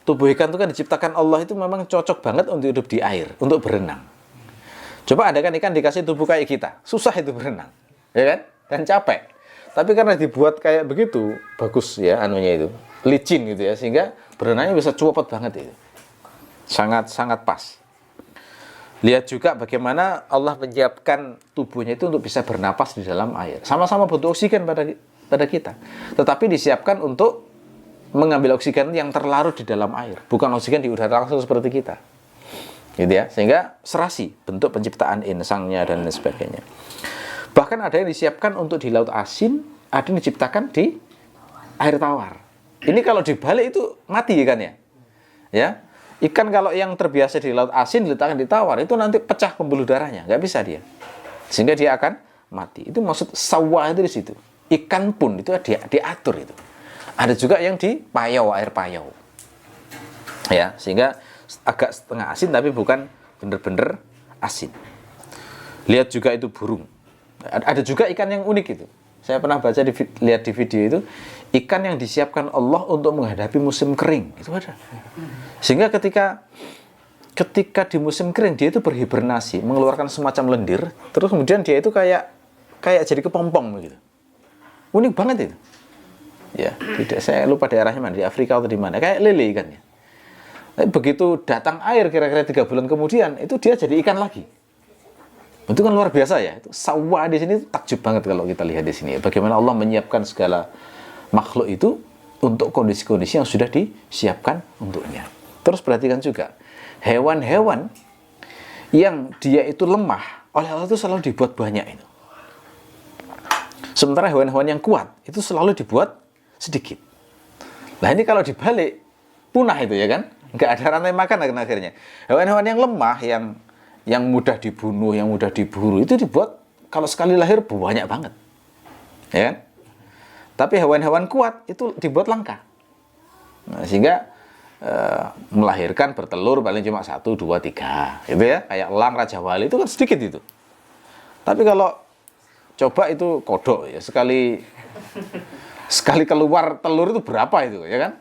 Tubuh ikan itu kan diciptakan Allah itu memang cocok banget untuk hidup di air, untuk berenang. Coba ada kan ikan dikasih tubuh kayak kita, susah itu berenang, ya kan? Dan capek. Tapi karena dibuat kayak begitu, bagus ya anunya itu, licin gitu ya, sehingga berenangnya bisa cepet banget itu. Sangat pas. Lihat juga bagaimana Allah menyiapkan tubuhnya itu untuk bisa bernapas di dalam air. Sama-sama butuh oksigen pada kita. Tetapi disiapkan untuk mengambil oksigen yang terlarut di dalam air, bukan oksigen di udara langsung seperti kita. Gitu ya, sehingga serasi bentuk penciptaan insangnya dan lain sebagainya. Bahkan ada yang disiapkan untuk di laut asin, ada yang diciptakan di air tawar. Ini kalau dibalik itu mati kan ya. Ya, ikan kalau yang terbiasa di laut asin diletakkan di tawar itu nanti pecah pembuluh darahnya, nggak bisa dia, sehingga dia akan mati. Itu maksud sawwa itu di situ. Ikan pun itu diatur itu. Ada juga yang di payau, air payau. Ya, sehingga agak setengah asin tapi bukan benar-benar asin. Lihat juga itu burung. Ada juga ikan yang unik itu. Saya pernah baca lihat di video itu, ikan yang disiapkan Allah untuk menghadapi musim kering. Itu ada. Sehingga ketika di musim kering dia itu berhibernasi, mengeluarkan semacam lendir, terus kemudian dia itu kayak jadi kepompong begitu. Unik banget itu. Ya, saya lupa daerahnya mana, di Afrika atau di mana. Kayak lele ikannya. Begitu datang air kira-kira 3 bulan kemudian, itu dia jadi ikan lagi. Itu kan luar biasa ya. Itu sawwa di sini takjub banget kalau kita lihat di sini. Bagaimana Allah menyiapkan segala makhluk itu untuk kondisi-kondisi yang sudah disiapkan untuknya. Terus perhatikan juga, hewan-hewan yang dia itu lemah, oleh Allah itu selalu dibuat banyak itu. Sementara hewan-hewan yang kuat itu selalu dibuat sedikit. Nah ini kalau dibalik, punah itu ya kan? Nggak ada rantai makan akhirnya. Hewan-hewan yang lemah, yang mudah dibunuh, yang mudah diburu, itu dibuat kalau sekali lahir banyak banget. Ya kan? Tapi hewan-hewan kuat itu dibuat langka. Nah, sehingga melahirkan, bertelur paling cuma 1, 2, 3 gitu ya, kayak elang, Raja Wali itu kan sedikit itu. Tapi kalau coba itu kodok ya, sekali keluar telur itu berapa itu ya kan,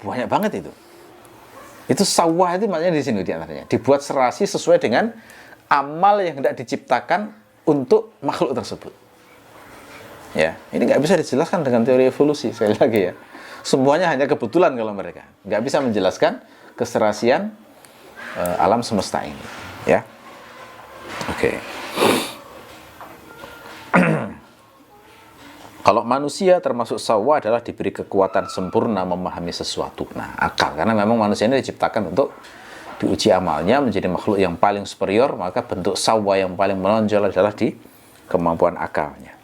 banyak banget itu. Itu sawah itu maknanya di sini di antaranya dibuat serasi sesuai dengan amal yang hendak diciptakan untuk makhluk tersebut. Ya, ini nggak bisa dijelaskan dengan teori evolusi sekali lagi ya. Semuanya hanya kebetulan kalau mereka nggak bisa menjelaskan keserasian alam semesta ini. Ya, oke. Kalau manusia termasuk sawah adalah diberi kekuatan sempurna memahami sesuatu. Nah, akal. Karena memang manusia ini diciptakan untuk diuji amalnya menjadi makhluk yang paling superior, maka bentuk sawah yang paling menonjol adalah di kemampuan akalnya.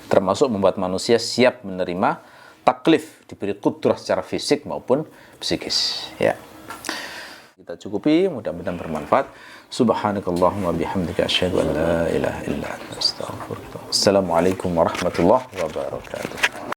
Termasuk membuat manusia siap menerima taklif, diberi kudrah secara fisik maupun psikis. Ya. Kita cukupi, mudah-mudahan bermanfaat. Subhanakallahumma bihamdika asyhadu an la ilaha illa anta astaghfiruka. Assalamualaikum warahmatullahi wabarakatuh.